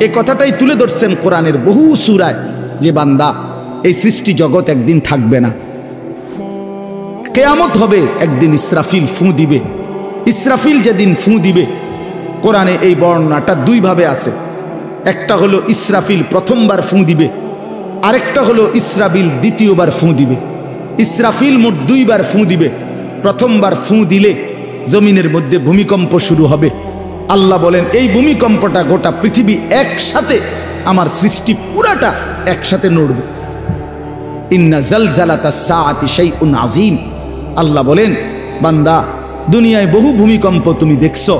এই কথাটাই তুলে ধরছেন কোরআনের বহু সূরায়, যে বান্দা এই সৃষ্টি জগৎ একদিন থাকবে না, কিয়ামত হবে, একদিন ইসরাফিল ফু দিবে। ইসরাফিল যেদিন ফু দিবে, কোরআনে এই বর্ণনাটা দুই ভাবে আছে। একটা হলো ইসরাফিল প্রথমবার ফু দিবে, আরেকটা হলো ইসরাফিল দ্বিতীয়বার ফু দিবে। ইসরাফিল মোট দুইবার ফু দিবে। প্রথমবার ফু দিলে জমিনের মধ্যে ভূমিকম্প শুরু হবে। আল্লাহ বলেন এই ভূমিকম্পটা গোটা পৃথিবী একসাথে, আমার সৃষ্টি পুরাটা একসাথে নড়বে। ইন্না জালজালাতাস সাআতি শাইউন আযীম। আল্লাহ বলেন, বান্দা দুনিয়ায় বহু ভূমিকম্প তুমি দেখছো,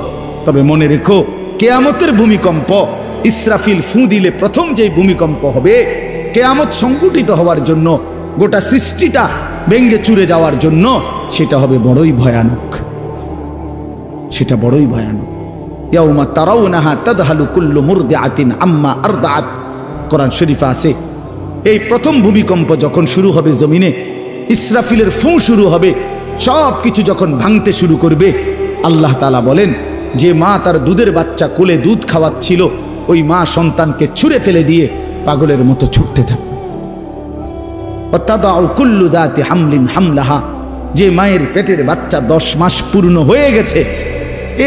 তবে মনে রেখো কিয়ামতের ভূমিকম্প, ইসরাফিল ফু দিলে প্রথম যেই ভূমিকম্প হবে, কিয়ামত সংঘটিত হওয়ার জন্য, গোটা সৃষ্টিটা ভেঙ্গে চুরে যাওয়ার জন্য, সেটা হবে বড়ই ভয়ানক, সেটা বড়ই ভয়ানক। ইয়াউমা তারাউনাহা তাদহালু কুল্লু মুরদিআতিন আম্মা আরদাআত। কোরআন শরীফে আছে এই প্রথম ভূমিকম্প যখন শুরু হবে জমিনে, ইসরাফিলের ফু শুরু হবে, সব কিছু যখন ভাঙতে শুরু করবে, আল্লাহ তাআলা বলেন যে মা তার দুধের বাচ্চা কোলে দুধ খাওয়াচ্ছিল, ওই মা সন্তানকে ছুঁড়ে ফেলে দিয়ে পাগলের মতো ছুটতে থাকবে। ওয়াতাদাউ কুল্লু যাতি হামলিন হামলাহা, যে মায়ের পেটের বাচ্চা 10 মাস পূর্ণ হয়ে গেছে,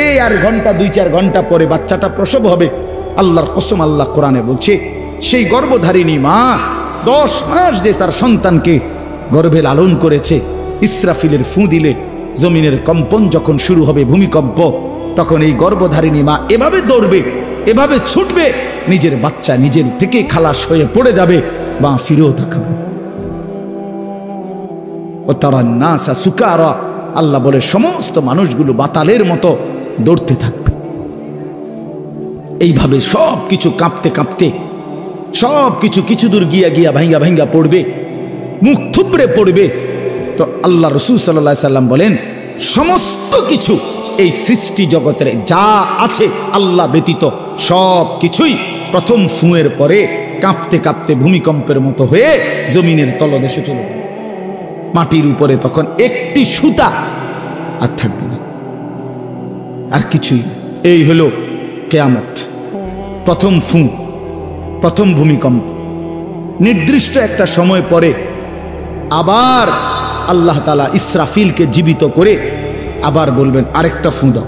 এই আর ঘন্টা 2-4 ঘন্টা পরে বাচ্চাটা প্রসব হবে। আল্লাহর কসম, আল্লাহ কোরআনে বলছে সেই গর্ভধারিণী মা 10 মাস যে তার সন্তানকে গর্ভে লালন করেছে, ইসরাফিলের ফু দিলে জমিনের কম্পন যখন শুরু হবে, ভূমিকম্প, তখন এই গর্ভধারিণী মা এভাবে দৌড়বে, এভাবে ছুটবে, নিজের বাচ্চা নিজের থেকে খালাস হয়ে পড়ে যাবে, বা ফিরেও তাকাবে। ও তারা নাসা সুকারা, আল্লাহ বলে সমস্ত মানুষগুলো বাতালের মতো দৌড়তে থাকবে। এইভাবে সব কিছু কাঁপতে কাঁপতে সব কিছু কিছু দূর গিয়া গিয়া ভাঙ্গা ভাঙ্গা পড়বে, মুখ থুবড়ে পড়বে। তো আল্লাহ রাসূল সাল্লাল্লাহু আলাইহি সাল্লাম বলেন সমস্ত কিছু এই সৃষ্টি জগতের যা আছে আল্লাহ ব্যতীত সব কিছুই প্রথম ফুঁয়ের পরে কাঁপতে কাঁপতে ভূমিকম্পের মতো হয়ে জমিনের তলদেশে চলে যাবে। মাটির উপরে তখন একটি সুতা আর থাকবে না, আর কিছুই। এই হলো কিয়ামত, প্রথম ফুঁ, প্রথম ভূমিকম্প। নির্দিষ্ট একটা সময় পরে আবার আল্লাহ তাআলা ইসরাফিলকে জীবিত করে আবার বলবেন আরেকটা ফুঁ দাও,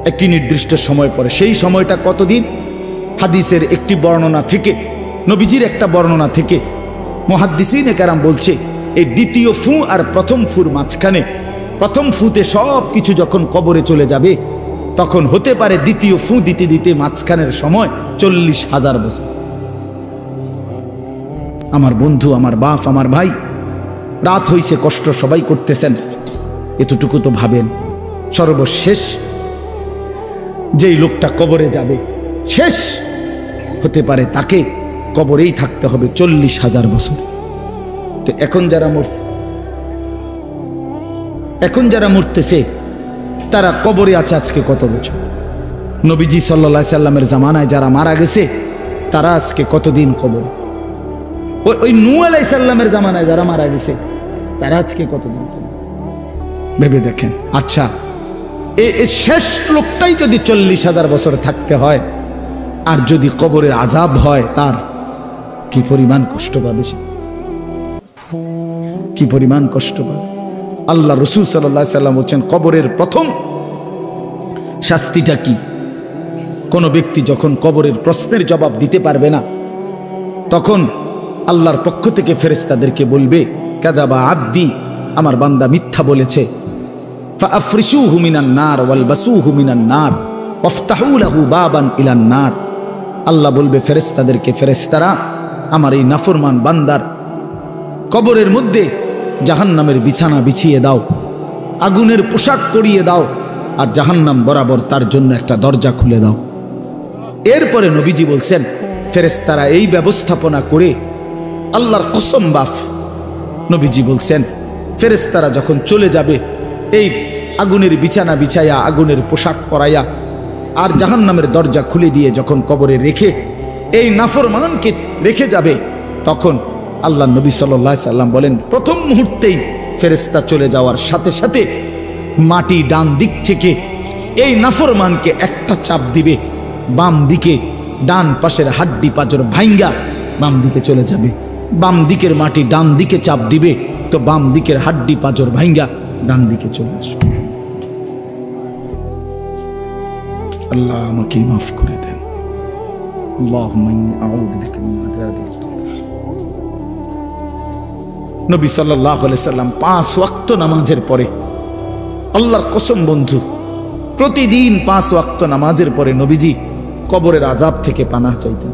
একটি নির্দিষ্ট সময় পরে। সেই সময়টা কতদিন? হাদিসের একটি বর্ণনা থেকে, নবীজির একটা বর্ণনা থেকে মুহাদ্দিসিনে কেরাম বলছে এই দ্বিতীয় ফুঁ আর প্রথম ফুঁর মাঝখানে, প্রথম ফুঁতে সব কিছু যখন কবরে চলে যাবে, তখন হতে পারে দ্বিতীয় ফু দিতে দিতে মাঝখানের সময় 40,000 বছর। আমার বন্ধু, আমার বাপ, আমার ভাই, রাত হইছে, কষ্ট সবাই করতেছেন, এতটুকু তো ভাবেন সর্বশেষ যেই লোকটা কবরে যাবে, শেষ হতে পারে তাকে কবরেই থাকতে হবে 40,000 বছর। তো এখন যারা মরতেছে তারা কবরে আছে আজকে কত বছর? নবীজি সাল্লাল্লাহু আলাইহি সাল্লামের জামানায় যারা মারা গেছে তারা আজকে কতদিন কবর? ওই নূহ আলাইহিস সালামের জামানায় যারা মারা গেছে তারা আজকে কতদিন? ভেবে দেখেন। আচ্ছা, এই শেষ লোকটাই যদি 40,000 বছর থাকতে হয়, আর যদি কবরের আযাব হয়, তার কি পরিমাণ কষ্ট পাবে সে? কি পরিমাণ কষ্ট পাবে? আল্লাহ রাসূল সাল্লাল্লাহু আলাইহি সাল্লাম বলেন, কবরের প্রথম শাস্তিটা কি? কোন ব্যক্তি যখন কবরের প্রশ্নের জবাব দিতে পারবে না, তখন আল্লাহর পক্ষ থেকে ফেরেশতাদেরকে বলবে, কাযাবা আব্দি, আমার বান্দা মিথ্যা বলেছে। ফাআফরিশুহু মিনান নার ওয়ালবাসুহু মিনান নার ওয়াফতাহু লাহু বাবান ইলান নার। আল্লাহ বলবে ফেরেশতাদেরকে, ফেরেশতারা আমার এই নাফরমান বান্দার কবরের মধ্যে জাহান্নামের বিছানা বিছিয়ে দাও, আগুনের পোশাক পরিয়ে দাও, আর জাহান্নাম বরাবর তার জন্য একটা দরজা খুলে দাও। এরপরে নবীজি বলছেন, ফেরেশতারা এই ব্যবস্থাপনা করে, আল্লাহর কসম বাফ, নবীজি বলছেন ফেরেশতারা যখন চলে যাবে এই আগুনের বিছানা বিছাইয়া, আগুনের পোশাক পরাইয়া, আর জাহান্নামের দরজা খুলে দিয়ে যখন কবরে রেখে এই নাফরমানকে রেখে যাবে, তখন আল্লাহ নবী সাল্লাল্লাহু আলাইহি সাল্লাম বলেন, প্রথম মুহূর্তেই ফেরেশতা চলে যাওয়ার সাথে সাথে মাটি ডান দিক থেকে এই নাফরমানকে একটা চাপ দিবে, বাম দিকে ডান পাশের হাড্ডি পাঁজর ভাঙ্গা বাম দিকে চলে যাবে। বাম দিকের মাটি ডান দিকে চাপ দিবে, তো বাম দিকের হাড্ডি পাঁজর ভাঙ্গা ডান দিকে চলে আসবে। আল্লাহ আমাকে মাফ করে দেন। আল্লাহুম্মা ইন্নী আউযু বিকা মিন আযাবিল কবর। নবী সাল্লাল্লাহু আলাইহি সাল্লাম 5 ওয়াক্ত নামাজের পরে, আল্লাহর কসম বন্ধু, প্রতিদিন 5 ওয়াক্ত নামাজের পরে নবীজি কবরের আযাব থেকে পানাহ চাইতেন।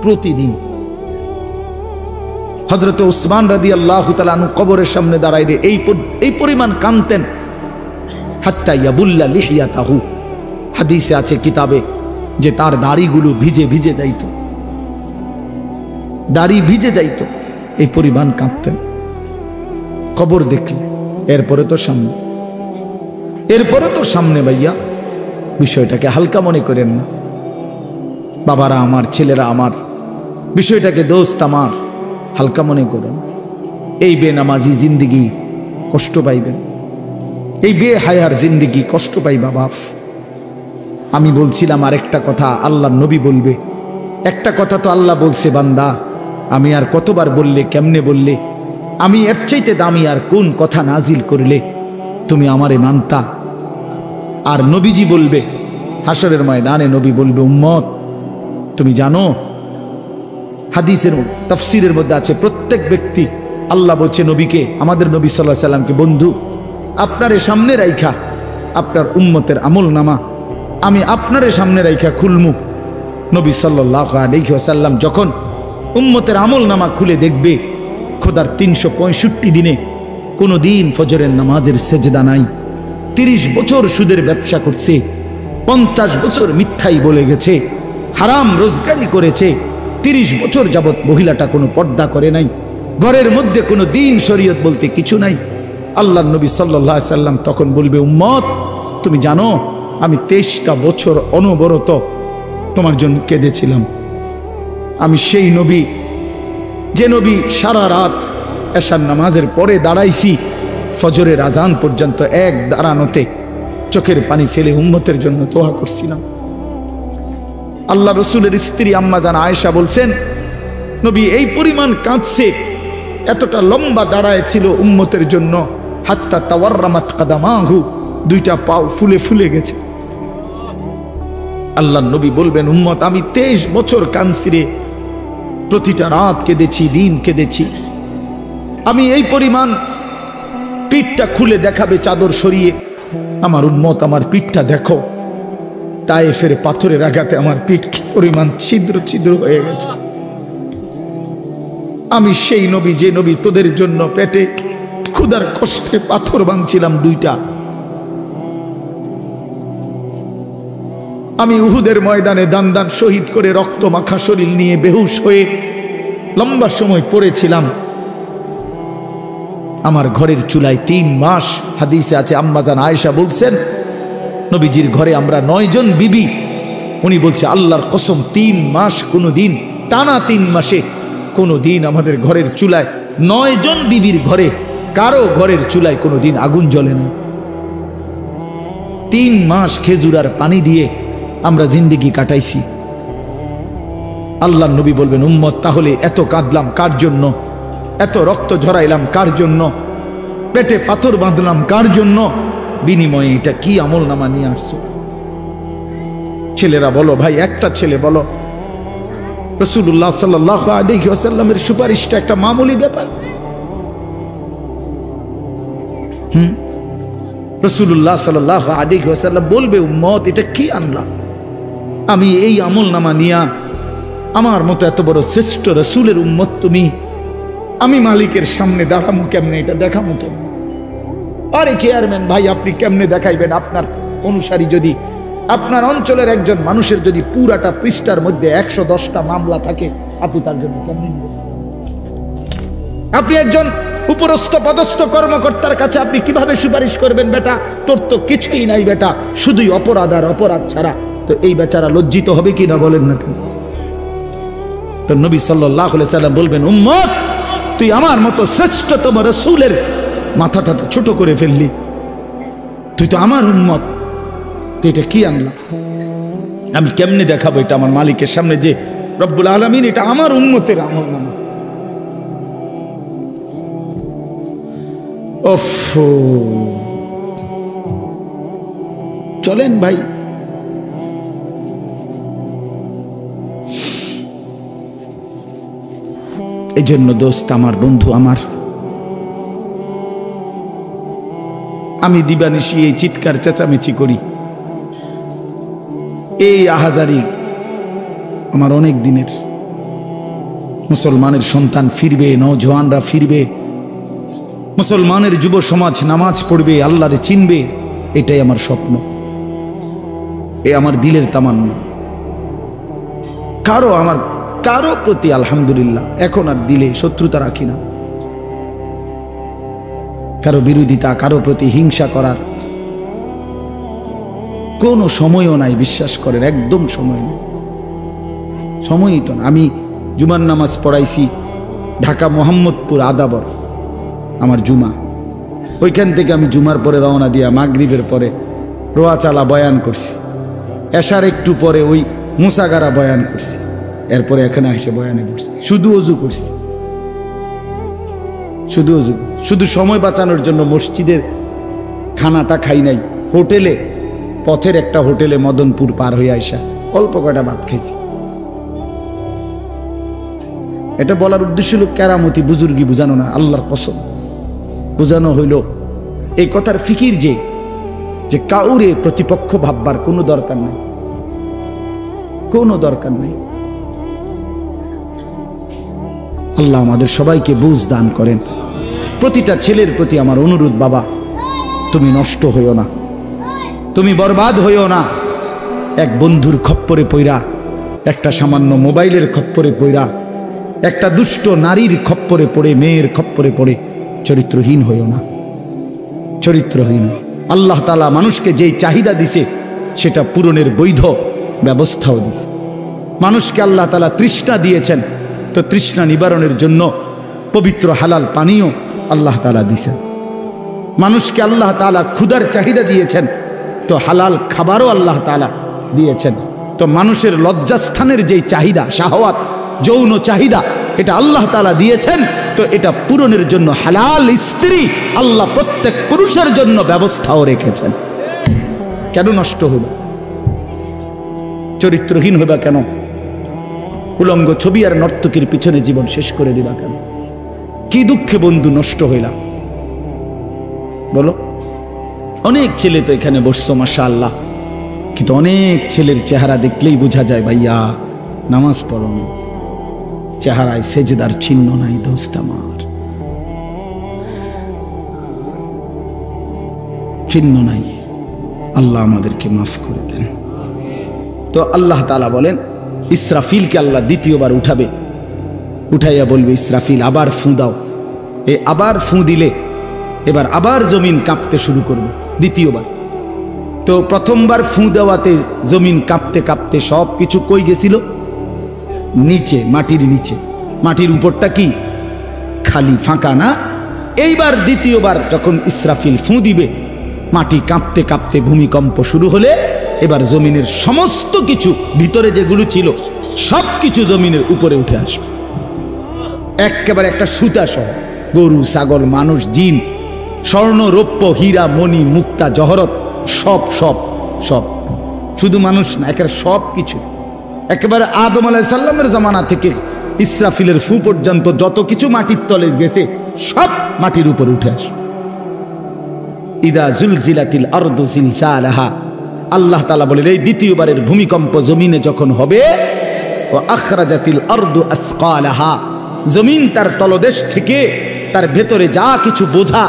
প্রতিদিন। হযরত উসমান রাদিয়াল্লাহু তাআলা আনহু কবরের সামনে দাঁড়াইলে এই পরিমাণ কাঁদতেন, হাত্তা ইয়াবুল্লা লিহিয়াতাহু। হাদিসে আছে কিতাবে যে তার দাড়িগুলো ভিজে ভিজে যাইত, দাড়ি ভিজে যাইত, এই পরিমাণ কাঁদতেন কবর দেখলে। এরপরে তো সামনে ভাইয়া, বিষয়টাকে হালকা মনে করেন না। বাবারা আমার, ছেলেরা আমার, বিষয়টাকে দোস্ত আমার, হালকা মনে করেন। এই বেনামাজি জিন্দিগি কষ্ট পাইবেন, এই বেহায়ার জিন্দিগি কষ্ট পাইবা বাপ। আমি বলছিলাম আরেকটা কথা, আল্লাহ নবী বলবে একটা কথা, তো আল্লাহ বলছে, বান্দা আমি আর কতবার বললে, কেমনে বললে, আমি এর চাইতে দামি আর কোন কথা নাজিল করলে তুমি আমারে মানতা? আর নবীজি বলবে হাসরের ময়দানে, নবী বলবে, উম্মত তুমি জানো, হাদিসের তাফসীরের মধ্যে আছে, প্রত্যেক ব্যক্তি, আল্লাহ বলছে নবীকে, আমাদের নবী সাল্লাল্লাহু আলাইহি সাল্লামকে, বন্ধু আপনারে সামনে রাইখা আপনার উম্মতের আমল নামা আমি আপনারে সামনে রাইখা খুলমু। নবী সাল্লাল্লাহু আলাইহি ওয়াসাল্লাম যখন উম্মতের আমল নামা খুলে দেখবে, খোদার 365 দিনে কোনো দিন ফজরের নামাজের সেজদা নাই, 30 বছর সুদের ব্যবসা করছে, 50 বছর মিথ্যাই বলে গেছে, হারাম রোজগারি করেছে, 30 বছর যাবৎ মহিলাটা কোনো পর্দা করে নাই, ঘরের মধ্যে কোনো দিন শরীয়ত বলতে কিছু নাই। আল্লাহর নবী সাল্লাল্লাহু আলাইহি সাল্লাম তখন বলবে, উম্মত তুমি জানো আমি 23টা বছর অনবরত তোমার জন্য কেঁদেছিলাম। আমি সেই নবী, যে নবী সারা রাত এশার নামাজের পরে দাঁড়াইছি ফজরের আজান পর্যন্ত, এক দাঁড়ানোতে চোখের পানি ফেলে উম্মতের জন্য দোয়া করছিলাম। আল্লাহ রসুলের স্ত্রী আম্মা জান আয়েশা বলছেন, নবী এই পরিমাণ কাঁদছে, এতটা লম্বা দাঁড়ায় ছিল উম্মতের জন্য, হাত্তা তাওয়াররামাত কাদামাহু, 2টা পাও ফুলে ফুলে গেছে। আল্লাহ নবী বলবেন, উম্মত আমি 23 বছর কাঁদছি রে, প্রতিটা রাত কেঁদেছি, দিন কেঁদেছি। আমি এই পরিমাণ, পিঠটা খুলে দেখাবে চাদর সরিয়ে, আমার উম্মত, আমার পিঠটা দেখো, তায়েফের পাথরের আঘাতে আমার পিঠ কি পরিমাণ ছিদ্র ছিদ্র হয়ে গেছে। আমি সেই নবী, যে নবী তোদের জন্য পেটে ক্ষুধার কষ্টে পাথর ভাঙছিলাম 2টা। আমি উহুদের ময়দানে দান দান শহীদ করে রক্ত মাখা শরীর নিয়ে বেহুশ হয়ে লম্বা সময় পড়েছিলাম। আমার ঘরের চুলায় 3 মাস, হাদিসে আছে আম্মাজান আয়েশা বলছেন, নবীজির ঘরে আমরা 9 জন বিবি। উনি বলছে আল্লাহর কসম 3 মাস, কোনো দিন টানা 3 মাসে কোনো দিন আমাদের ঘরের চুলায় 9 জন বিবির ঘরে কারো ঘরের চুলায় কোনো দিন আগুন জ্বলে না। 3 মাস খেজুর আর পানি দিয়ে আমরা জিন্দেগি কাটাইছি। আল্লাহর নবী বলবেন, উম্মত তাহলে এত কাঁদলাম কার জন্য, এত রক্ত ঝরাইলাম কার জন্য, পেটে পাথর বাঁধলাম কার জন্য, বিনিময়ে এটা কি আমল নামা নিয়ে আসছো? ছেলেরা বলো ভাই, একটা ছেলে বলো রাসূলুল্লাহ সাল্লাল্লাহু আলাইহি ওয়াসাল্লামের সুপারিশটা একটা মামুলি ব্যাপার? রাসূলুল্লাহ সাল্লাল্লাহু আলাইহি ওয়াসাল্লাম বলবে, উম্মত এটা কি আনলা? আমি এই আমল নামা নিয়া আমার মতো এত বড় শ্রেষ্ঠ রাসূলের উম্মত তুমি, আমি মালিকের সামনে দাঁড়ামু কেমনে, এটা দেখামু কেমনে? আরে চেয়ারম্যান ভাই, আপনি কেমনে দেখাইবেন? আপনার অনুসারী যদি, আপনার অঞ্চলের একজন মানুষের যদি পুরাটা পৃষ্ঠার মধ্যে 110টা মামলা থাকে, আপনি তার জন্য কেমনে নেবেন? আপনি একজন উপরস্থ পদস্থ কর্মকর্তার কাছে আপনি কিভাবে সুপারিশ করবেন? বেটা তোর তো কিছুই নাই বেটা, শুধুই অপরাধ আর অপরাধ ছাড়া। তো এই বেচারা লজ্জিত হবে কি না বলেন না কেন? তো নবী সাল্লাল্লাহু আলাইহি সাল্লাম বলবেন, উম্মত তুই আমার মতো শ্রেষ্ঠতম রাসূলের মাথাটা তো ছোট করে ফেললি, তুই তো আমার উম্মত, তুই এটা কি আনলা? আমি কেমনে দেখাবো এটা আমার মালিকের সামনে যে রব্বুল আলামিন এটা আমার উম্মতের আমল নামা? ওফ, চলেন ভাই, এই জন্য দোস্ত আমার, বন্ধু আমার, আমি দিবানিশি এই চিৎকার চেঁচামেচি করি, এই আহাজারি আমার অনেক দিনের। মুসলমানের সন্তান ফিরবে, নওজওয়ানরা ফিরবে, মুসলমানের যুব সমাজ নামাজ পড়বে, আল্লাহরে চিনবে, এটাই আমার স্বপ্ন, এ আমার দিলের তামান্না। কারো প্রতি আলহামদুলিল্লাহ এখন আর দিলে শত্রুতা রাখি না, কারো বিরোধিতা, কারো প্রতি হিংসা করার কোনো সময়ও নাই, বিশ্বাস করেন, একদম সময় নেই, সময়ই তো না। আমি জুমার নামাজ পড়াইছি ঢাকা মোহাম্মদপুর আদাবর, আমার জুমা, ওইখান থেকে আমি জুমার পরে রওনা দিয়া মাগরিবের পরে রোয়াচালা বয়ান করছি, এশার একটু পরে ওই মুসাগারা বয়ান করছি, এরপরে এখানে এসে বয়ানে বসছি, শুধু অজু করছি, শুধু অজু, শুধু সময় বাঁচানোর জন্য মসজিদের খানাটা খাই নাই, হোটেলে, পথের একটা হোটেলে মদনপুর পার হয়ে আইসা অল্প কয়টা ভাত খাইছি। এটা বলার উদ্দেশ্য হলো কেরামতি বুজুর্গি বুঝানো না, আল্লাহর কসম বুঝানো হইল এই কথার ফিকির যে কাউরে প্রতিপক্ষ ভাববার কোনো দরকার নাই, কোনো দরকার নেই। আল্লাহ আমাদের সবাইকে বুঝ দান করেন। প্রতিটা ছেলের প্রতি আমার অনুরোধ, বাবা তুমি নষ্ট হইও না, তুমি বরবাদ হইও না। এক বন্ধুর খপ্পরে পইরা, একটা সামান্য মোবাইলের খপ্পরে পইরা, একটা দুষ্ট নারীর খপ্পরে পড়ে, মেয়ের খপ্পরে পড়ে চরিত্রহীন হইও না, চরিত্রহীন। আল্লাহ তাআলা মানুষকে যেই চাহিদা দিছে সেটা পূরণের বৈধ ব্যবস্থাও দিছে। মানুষকে আল্লাহ তাআলা তৃষ্ণা দিয়েছেন, তো তৃষ্ণা নিবারণের জন্য পবিত্র হালাল পানীয় আল্লাহ তাআলা দিয়েছেন। মানুষকে আল্লাহ তাআলা ক্ষুধার চাহিদা দিয়েছেন, তো হালাল খাবারও আল্লাহ তাআলা দিয়েছেন। তো মানুষের লজ্জাস্থানের যেই চাহিদা, শাহওয়াত, যৌন চাহিদা, এটা আল্লাহ তাআলা দিয়েছেন, তো এটা পূরণের জন্য হালাল স্ত্রী আল্লাহ প্রত্যেক পুরুষের জন্য ব্যবস্থাও রেখেছেন। কেন নষ্ট হইবা? চরিত্রহীন হইবা কেন? উলঙ্গ ছবি আর নর্তকীর পিছনে জীবন শেষ করে দিবা কেন? কি দুঃখে বন্ধু নষ্ট হইলা বলো? অনেক ছেলে তো এখানে বসছো মাশাআল্লাহ, কিন্তু অনেক ছেলের চেহারা দেখলেই বোঝা যায় ভাইয়া নামাজ পড়নি, চেহারায় সেজদার চিহ্ন নাই। দোস্ত আমার চিহ্ন নাই, আল্লাহ আমাদেরকে মাফ করে দেন। তো আল্লাহ তাআলা বলেন ইসরাফিলকে আল্লাহ দ্বিতীয়বার উঠাবে, উঠাইয়া বলবে ইসরাফিল আবার ফুঁ দাও। এই আবার ফুঁ দিলে এবার আবার জমিন কাঁপতে শুরু করবে দ্বিতীয়বার। তো প্রথমবার ফুঁ দেওয়াতে জমিন কাঁপতে কাঁপতে সব কিছু কই গেছিল? নিচে, মাটির নিচে। মাটির উপরটা কি খালি, ফাঁকা না? এইবার দ্বিতীয়বার যখন ইসরাফিল ফুঁ দিবে, মাটি কাঁপতে কাঁপতে ভূমিকম্প শুরু হলে এবার জমিনের সমস্ত কিছু ভিতরে যেগুলো ছিল সব কিছু জমিনের উপরে উঠে আসবে একেবারে একটা সুতা সহ। গরু, ছাগল, মানুষ, জিন, স্বর্ণ, রৌপ্য, হীরা, মণি, মুক্তা, জহরত, সব সব সব, শুধু মানুষ না, একেবারে সব কিছু। একেবারে আদম আলাইহিস সালামের জামানা থেকে ইসরাফিলের ফু পর্যন্ত যত কিছু মাটির তলে গেছে সব মাটির উপর উঠে আসে। ইদা জুলজিলাতিল আরদু জিলজালাহা, আল্লাহ তাআলা বলেন এই দ্বিতীয়বারের ভূমিকম্প জমিনে যখন হবে, ও আখরাজাতিল আরদু আসকালাহা, জমিন তার তলদেশ থেকে তার ভেতরে যা কিছু বোঝা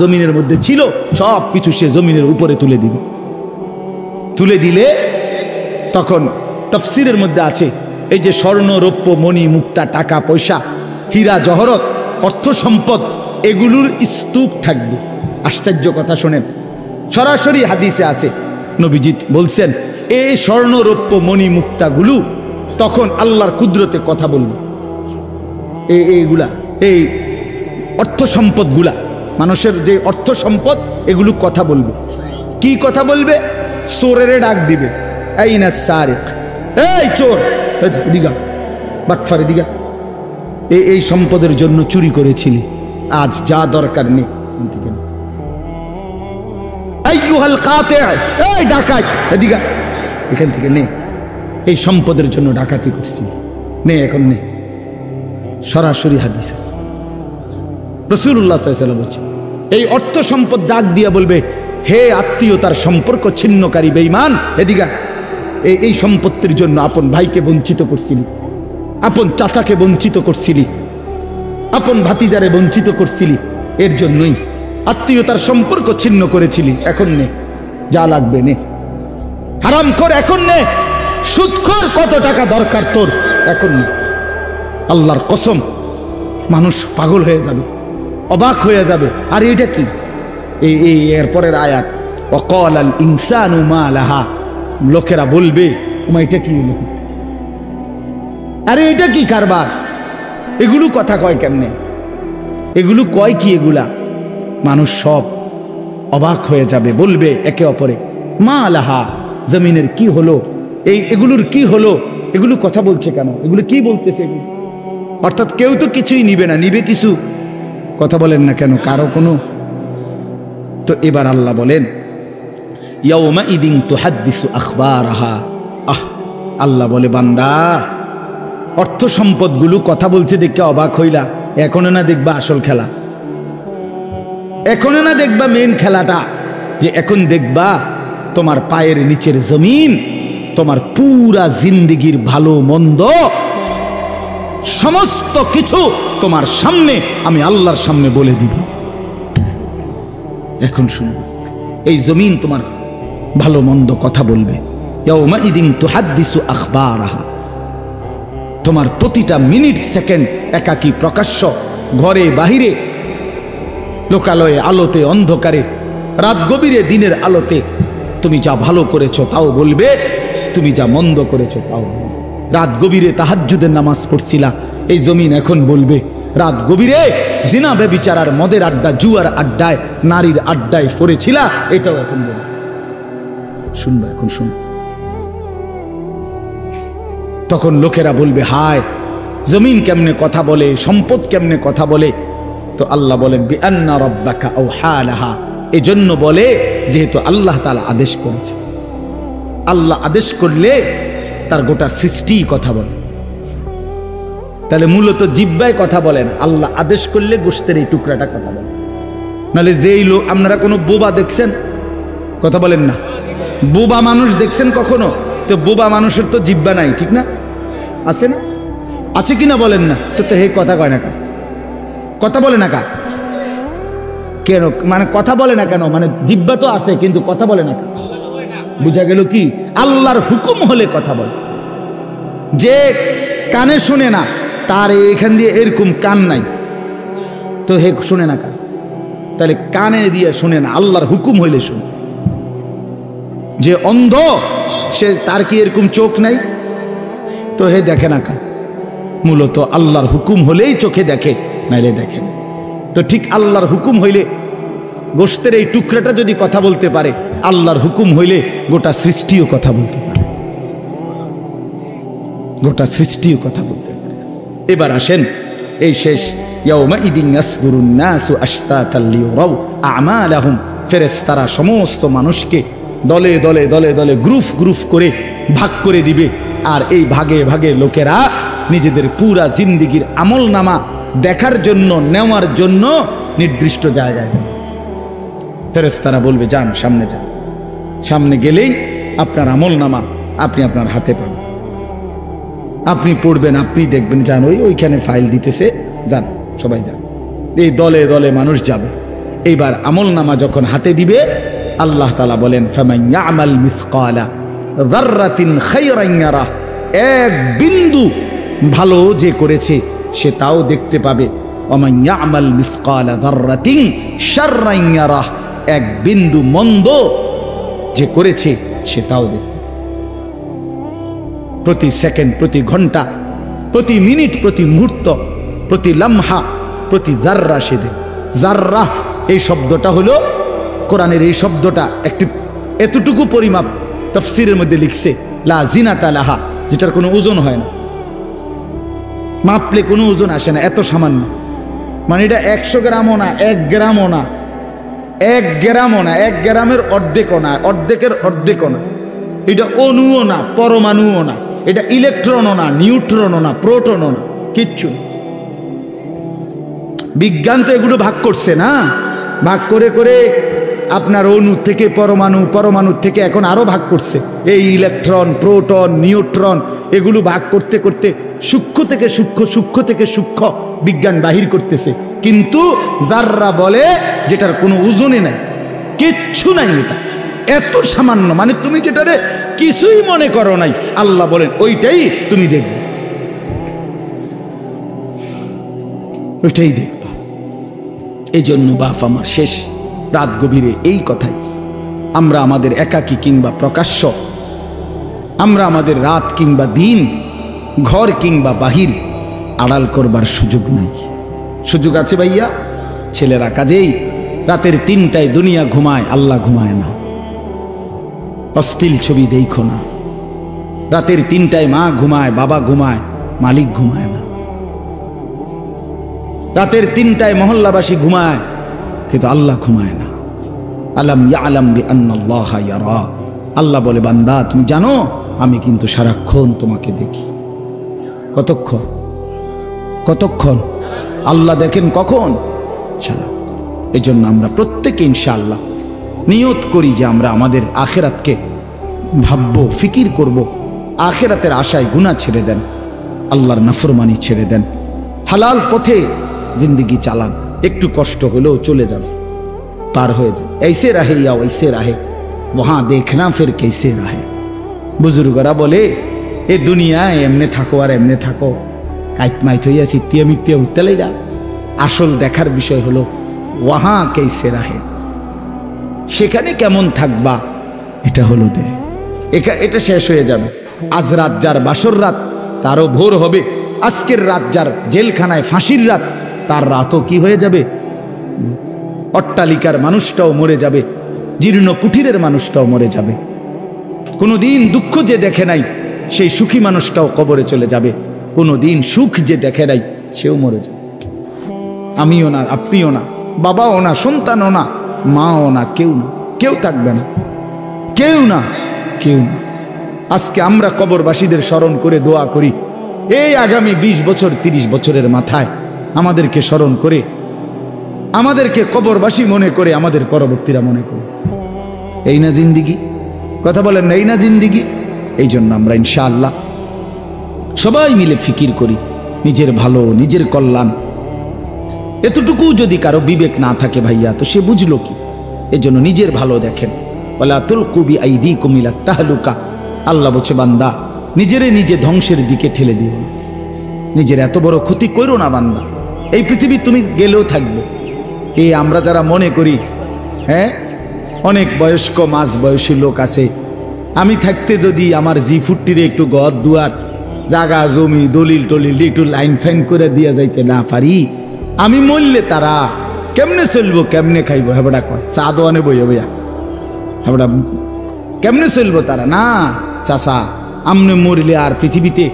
জমিনের মধ্যে ছিল সব কিছু সে জমিনের উপরে তুলে দিবে। তুলে দিলে তখন তাফসীরের মধ্যে আছে এই যে স্বর্ণ, রৌপ্য, মণি, মুক্তা, টাকা পয়সা, হীরা, জহরত, অর্থ সম্পদ, এগুলোর স্তূপ থাকবে। আশ্চর্য কথা শোনেন, সরাসরি হাদিসে আছে, নবীজি বলছেন এই স্বর্ণ, রৌপ্য, মণি, মুক্তাগুলো তখন আল্লাহর কুদরতে কথা বলবে। এইগুলা, এই অর্থ সম্পদগুলা, মানুষের যে অর্থ সম্পদ, এগুলো কথা বলবে। কি কথা বলবে? চোরের ডাক দিবে, আইনা সারিক, এই চোর, এদিকে বাটফার, এদিকে এই সম্পদের জন্য চুরি করেছিলি, আজ যা দরকার নেই। আইয়ুহাল কাতি, এই ডাকাত, এদিকে এখান থেকে নে, এই সম্পদের জন্য ডাকাতি করছিলি, নে এখন নে। সরাসরি হাদিস আছে, রাসূলুল্লাহ সাল্লাল্লাহু আলাইহি ওয়াসাল্লাম বলছেন এই অর্থ সম্পদ ডাক দিয়া বলবে, হে আত্মীয়তার সম্পর্ক ছিন্নকারী বেঈমান, এদিকে এই সম্পত্তির জন্য আপন ভাইকে বঞ্চিত করছিলি, আপন চাচাকে বঞ্চিত করছিলি, আপন ভাতিজারে বঞ্চিত করছিলি, এর জন্যই আত্মীয়তার সম্পর্ক ছিন্ন করেছিলি, এখন নে যা লাগবে নে। হারামখোর এখন নে, সুদখোর কত টাকা দরকার তোর এখন নে। আল্লাহর কসম, মানুষ পাগল হয়ে যাবে, অবাক হয়ে যাবে। আর এটা কি? এই এরপরের আয়াত, ওয়াকালাল ইনসানু মা লাহা, লোকেরা বলবে ওমা এটা কি হলো, আরে এটা কি কারবার, এগুলো কথা কয় কেমনে, এগুলো কয় কি এগুলা? মানুষ সব অবাক হয়ে যাবে, বলবে একে অপরে মা লাহা, জমিনের কি হলো, এগুলোর কি হলো, এগুলো কথা বলছে কেন, এগুলো কি বলতেছে এগুলো? অর্থাৎ কেউ তো কিছুই নিবে না, নিবে কিছু, কথা বলেন না কেন কারো কোনো। তো এবার আল্লাহ বলেন ইয়াউমা ইদিন তুহাদ্দিসু আখবারাহা, আল্লাহ বলে বান্দা অর্থ সম্পদগুলো কথা বলছে দেখে অবাক হইলা, এখনো না দেখবা আসল খেলা, এখনো না দেখবা মেন খেলাটা, যে এখন দেখবা তোমার পায়ের নিচের জমিন, তোমার পুরা জিন্দেগির ভালো মন্দ সমস্ত কিছু তোমার সামনে আমি আল্লাহর সামনে বলে দিব। এখন শুনো, এই জমিন তোমার ভালো মন্দ কথা বলবে। ইয়াউমা ইদিন তুহাদ্দিসু আখবারাহা, তোমার প্রতিটা মিনিট সেকেন্ড একাকী প্রকাশ্য, ঘরে বাহিরে, লোকালয়ে, আলোতে, অন্ধকারে, রাত গভীরে, দিনের আলোতে, তুমি যা ভালো করেছো তাও বলবে, তুমি যা মন্দ করেছো তাও বলবে। রাত গভীরে তাহাজ্জুদের নামাজ পড়ছিলা, এই জমিন এখন বলবে রাত গভীরে জিনা ব্যভিচার আর মদের আড্ডা, জুয়ার আড্ডায়, নারীর আড্ডায় পড়েছিলা, এটাও এখন বলবে। শুনবা, এখন শুন। তখন লোকেরা বলবে হায় জমিন কেমনে কথা বলে, সম্পদ কেমনে কথা বলে। তো আল্লাহ বলেন বিআন্না রাব্বাকা আওহা লাহা, এজন্য বলে যেহেতু আল্লাহ তাআলা আদেশ করেছে। আল্লাহ আদেশ করলে তার গোটা সৃষ্টি কথা বলে, তাহলে মূলত জিহ্বায় কথা বলে না, আল্লাহ আদেশ করলে গোশতের এই টুকরাটা কথা বলে। নাহলে যেই লোক, আপনারা কোনো বোবা দেখছেন কথা বলেন না। বোবা মানুষ দেখছেন কখনো? তো বোবা মানুষের তো জিহ্বা নাই, ঠিক না? আছে না? আছে কিনা বলেন না তো? তো হে কথা কয় না কা? কথা বলে না কা কেন? মানে কথা বলে না কেন? মানে জিহ্বা তো আছে কিন্তু কথা বলে না কা? বুঝা গেল কি? আল্লাহর হুকুম হলে কথা বলে। যে কানে শুনে না, তার এখান দিয়ে এরকম কান নাই, তো হে শুনে না কা? তাহলে কানে দিয়ে শুনে না, আল্লাহর হুকুম হইলে শুনে। যে অন্ধ, সে তার কি এরকম চোখ নাই, তো হে দেখে না কা? মূলত আল্লাহর হুকুম হলেই চোখে দেখে, নাইলে দেখে না। তো ঠিক আল্লাহর হুকুম হইলে গোশতের এই টুকরাটা যদি কথা বলতে পারে, আল্লাহর হুকুম হইলে গোটা সৃষ্টিও কথা বলতে পারে, গোটা সৃষ্টিও কথা বলতে পারে। এবার আসেন, এই শেষ ইয়াউমাইদিন ইয়াসদুরুন নাসু আশতাতাল লিয়ারাউ আমালাহুম, ফেরেশতারা সমস্ত মানুষকে দলে দলে দলে দলে গ্রুপ গ্রুপ করে ভাগ করে দিবে। আর এই ভাগে ভাগে লোকেরা নিজেদের পুরা জিন্দিগির আমল নামা দেখার জন্য, নেওয়ার জন্য নির্দিষ্ট জায়গায় যাবে। ফেরেশতারা বলবে যান, সামনে যান। সামনে গেলেই আপনার আমল নামা আপনি আপনার হাতে পাবেন, আপনি পড়বেন, আপনি দেখবেন, যান ওইখানে ফাইল দিতেছে, যান, সবাই যান। এই দলে দলে মানুষ যাবে। এইবার আমল নামা যখন হাতে দিবে, আল্লাহ তাআলা বলেন ফামান ইয়ামাল মিসকালা যাররাতিন খায়রান ইয়ারাহ, এক বিন্দু ভালো যে করেছে সে তাও দেখতে পাবে। ওমান ইয়ামাল মিসকালা যাররাতিন শাররান ইয়ারাহ, এক বিন্দু মন্দ যে করেছে সে তাও দেখতে পাবে। প্রতি সেকেন্ড, প্রতি ঘন্টা, প্রতি মিনিট, প্রতি মুহূর্ত, প্রতি লামহা, প্রতি জাররা সে দেখে। জাররা এই শব্দটা হলো কোরআনের, এই শব্দটা একটি এতটুকু পরিমাপ তাফসীরের মধ্যে লিখছে, লা জিনাতা লাহা, যেটার কোনো ওজন হয় না, মাপলে কোনো ওজন আসে না, এত সামান্য। মানে এটা 100 গ্রামও না, 1 গ্রামও না, 1 গ্রামও না, 1 গ্রামের অর্ধেকও না, অর্ধেকের অর্ধেকও না। এটা অণুও না, পরমাণুও না, এটা ইলেকট্রনও না, নিউট্রনও না, প্রোটনও না, কিচ্ছু না। বিজ্ঞান তো এগুলো ভাগ করছে না, ভাগ করে করে আপনার অণু থেকে পরমাণু, পরমাণুর থেকে এখন আরো ভাগ করছে। এই ইলেকট্রন, প্রোটন, নিউট্রন, এগুলো ভাগ করতে করতে সূক্ষ্ম থেকে সূক্ষ্ম, সূক্ষ্ম থেকে সূক্ষ্ম বিজ্ঞান বাহির করতেছে। কিন্তু জাররা বলে যেটার কোনো ওজনই নাই, কিচ্ছু নাই, এটা এত সামান্য, মানে তুমি যেটারে কিছুই মনে করো নাই, আল্লাহ বলেন ওইটাই তুমি দেখবে, ওইটাই দেখবে। এই জন্য বাপ আমার শেষ রাত গভীরে এই কথাই, আমরা আমাদের একাকী কিংবা প্রকাশ্য, আমরা আমাদের রাত কিংবা দিন, ঘর কিংবা বাহির আড়াল করবার সুযোগ নাই। সুযোগ আছে ভাইয়া? ছেলেরা কাজেই রাতের 3টায় দুনিয়া ঘুমায়, আল্লাহ ঘুমায় না। অশ্লীল ছবি দেখো না। রাতের 3টায় মা ঘুমায়, বাবা ঘুমায়, মালিক ঘুমায় না। রাতের 3টায় মহল্লাবাসী ঘুমায়, কিন্তু আল্লাহ ঘুমায় না। আলাম ইয়ালাম বিআন্নাল্লাহা ইয়ারা, আল্লাহ বলে বান্দা তুমি জানো আমি কিন্তু সারাক্ষণ তোমাকে দেখি। কতক্ষণ? কতক্ষণ? আল্লাহ দেখেন কখন? সারাক্ষণ। এই জন্য আমরা প্রত্যেকে ইনশাআল্লাহ নিয়ত করি যে আমরা আমাদের আখেরাতকে ভাববো, ফিকির করব। আখেরাতের আশায় গুনাহ ছেড়ে দেন, আল্লাহর নাফরমানি ছেড়ে দেন, হালাল পথে জিন্দেগি চালান। একটু কষ্ট হলেও চলে যাবে, পার হয়ে যাবে। ऐसे रहे या वैसे रहे वहां देखना फिर कैसे रहे। বুজুর্গরা বলে এ দুনিয়ায় এমনে থাকো আর এমনে থাকো, কাইট মাইট হইয়া চিত্তিয়া মিত্তিয়া উঠতে লেগা। আসল দেখার বিষয় হলো ওয়াহা कैसे रहे, সেখানে কেমন থাকবা, এটা হলো দে। এটা শেষ হয়ে যাবে। আজ রাত যার বাসর রাত, তারও ভোর হবে। আজকের রাত যার জেলখানায় ফাঁসির রাত, তার রাতও কি হয়ে যাবে? অট্টালিকার মানুষটাও মরে যাবে, জীর্ণ কুঠিরের মানুষটাও মরে যাবে। কোনোদিন দুঃখ যে দেখে নাই সেই সুখী মানুষটাও কবরে চলে যাবে। কোনোদিন সুখ যে দেখে নাই সেও মরে যাবে। আমিও না, আপনিও না, বাবাও না, সন্তানও না, মাও না, কেউ না, কেউ থাকবে না, কেউ না, কেউ না। আজকে আমরা কবরবাসীদের স্মরণ করে দোয়া করি, এই আগামী 20 বছর 30 বছরের মাথায় আমাদেরকে স্মরণ করে, আমাদেরকে কবরবাসী মনে করে, আমাদের পরবর্তীরা মনে করে। এই না জিন্দিগি? কথা বলেন না, এই না জিন্দিগি? এই জন্য আমরা ইনশাআল্লাহ সবাই মিলে ফিকির করি নিজের ভালো, নিজের কল্যাণ। এতটুকু যদি কারো বিবেক না থাকে ভাইয়া, তো সে বুঝলো কি? এজন্য নিজের ভালো দেখেন। ওয়ালা তুলকু বিআইদিকুম ইলা তাহলুকা, আল্লাহ বলছে বান্দা নিজেরে নিজে ধ্বংসের দিকে ঠেলে দিও না, নিজের এত বড় ক্ষতি করো না বান্দা। এই পৃথিবী তুমি গেলেও থাকবে। এই আমরা যারা মনে করি হ্যাঁ অনেক বয়স্ক মাঝ বয়সী লোক আছে, আমি থাকতে যদি আমার জি ফুটটিরে একটু ঘর দুয়ার জাগা জমি দলিল টলিল একটু লাইন ফাইন করে দিয়া যাইতে না পারি, আমি মরলে তারা কেমনে চলবো, কেমনে খাইবো? হেবড়া কয় চা দোয়ানে বইয়া বইয়া হেবড়া কেমনে চলবো তারা? না চাচা, আমনে মরলে আর পৃথিবীতে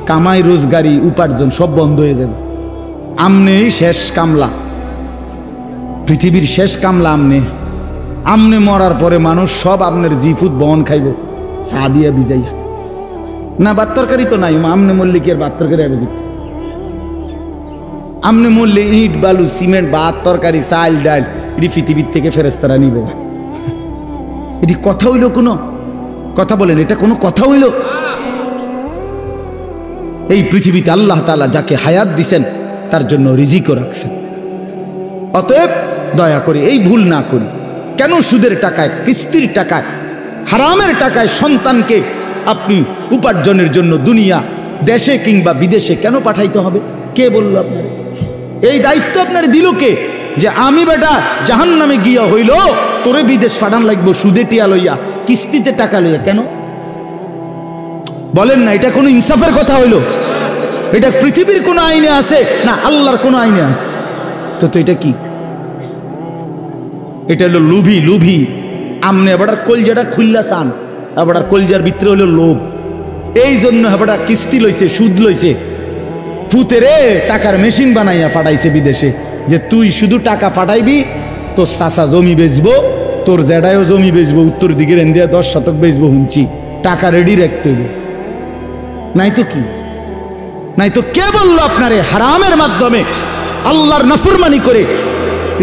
কামাই রোজগারি উপার্জন সব বন্ধ হয়ে যাবে। আমনেই শেষ কামলা, পৃথিবীর শেষ কামলা আমনে। আমনে মরার পরে মানুষ সব আপনার জিফুত বহন খাইব চা দিয়া ভিজাইয়া। না ভাত তরকারি তো নাই, আমনে মরলে কি আর ভাত তরকারি আগে দিত? আমনে মরলে ইট বালু সিমেন্ট ভাত তরকারি চাল ডাল এটি পৃথিবীর থেকে ফেরেশতারা নিব। এটি কথা হইল? কোনো কথা বলেন, এটা কোনো কথা হইল? এই পৃথিবীতে আল্লাহ তাআলা যাকে হায়াত দিছেন তার জন্য রিজিকও রাখছেন। অতএব দয়া করে এই ভুল না করি। কেন সুদের টাকায়, কিস্তির টাকায়, হারামের টাকায় সন্তানকে আপনি উপার্জনের জন্য দুনিয়া দেশে কিংবা বিদেশে কেন পাঠাইতে হবে? কে বলল আপনার? এই দায়িত্ব আপনার দিল কে? যে আমি বেটা জাহান্নামে গিয়া হইল তোরে বিদেশ পাঠান লাগবো সুদে টিয়া লইয়া, কিস্তিতে টাকা লইয়া। কেন বলেন না? এটা কোনো ইনসাফের কথা হইল? এটা পৃথিবীর কোন আইনে আছে না আল্লাহর কোন আইনে আছে? তো এটা কি? এটা হলো লুভি। লুভি আমনে এবার কলজাটা খুললা চান, এবার কলজার ভিতরে হলো লোভ। এই জন্য এবার কিস্তি লইছে, সুদ লইছে, ফুতেরে টাকার মেশিন বানাইয়া পাঠাইছে বিদেশে, যে তুই শুধু টাকা পাঠাইবি, তোর চাচা জমি বেচবো, তোর জেডায়ও জমি বেচবো, উত্তর দিকের এন্দিয়া 10 শতক বেচবো, হুঁচি টাকা রেডি রাখতে হইব। নাই তো কি? নাই তো কে বললো আপনারে হারামের মাধ্যমে আল্লাহর নাফরমানি করে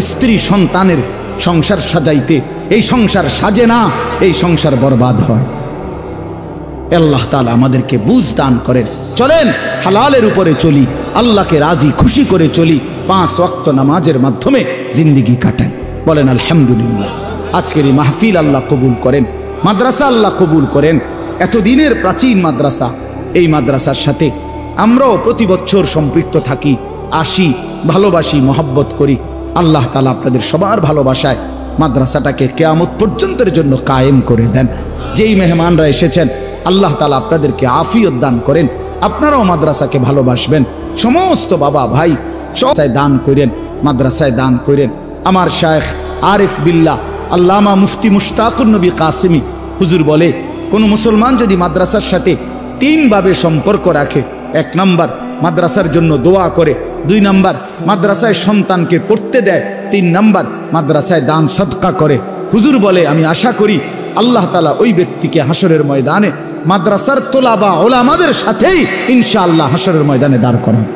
স্ত্রী সন্তানের সংসার সাজাইতে? এই সংসার সাজে না, এই সংসার বরবাদ হয়। আল্লাহ তাআলা আমাদেরকে বুঝ দান করেন। চলেন হালালের উপরে চলি, আল্লাহকে রাজি খুশি করে চলি, 5 ওয়াক্ত নামাজের মাধ্যমে জিন্দেগি কাটাই। বলেন আলহামদুলিল্লাহ। আজকের এই মাহফিল আল্লাহ কবুল করেন, মাদ্রাসা আল্লাহ কবুল করেন। এতদিনের প্রাচীন মাদ্রাসা, এই মাদ্রাসার সাথে আমরাও প্রতি বছর সম্পৃক্ত থাকি, আসি, ভালোবাসি, মহব্বত করি। আল্লাহ তাআলা আপনাদের সবার ভালোবাসায় মাদ্রাসাটাকে কিয়ামত পর্যন্তের জন্য কায়েম করে দেন। যেই মেহমানরা এসেছেন আল্লাহ তাআলা আপনাদেরকে আফিয়ত দান করেন, আপনারাও মাদ্রাসাকে ভালোবাসবেন। সমস্ত বাবা ভাই সবাই দান করেন, মাদ্রাসায় দান করেন। আমার শায়েখ আরিফ বিল্লাহ আল্লামা মুফতি মুশতাকুর নবী কাসিমি হুজুর বলে, কোনো মুসলমান যদি মাদ্রাসার সাথে 3 ভাবে সম্পর্ক রাখে, 1 নাম্বার মাদ্রাসার জন্য দোয়া করে, 2 নাম্বার মাদ্রাসায় সন্তানকে পড়তে দেয়, 3 নাম্বার মাদ্রাসায় দান সদকা করে, হুজুর বলে আমি আশা করি আল্লাহ তাআলা ওই ব্যক্তিকে হাসরের ময়দানে মাদ্রাসার তোলাবা ওলামাদের সাথেই ইনশাআল্লাহ হাসরের ময়দানে দাঁড় করাবে।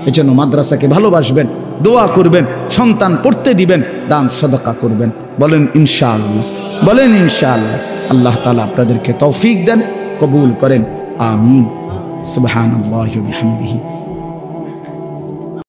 এজন্য মাদ্রাসাকে ভালোবাসবেন, দোয়া করবেন, সন্তান পড়তে দিবেন, দান সদকা করবেন। বলেন ইনশাআল্লাহ, বলেন ইনশাআল্লাহ। আল্লাহ তাআলা আপনাদেরকে তৌফিক দেন, কবুল করেন। আমিন। সুবহানাল্লাহি ওয়া বিহামদিহি।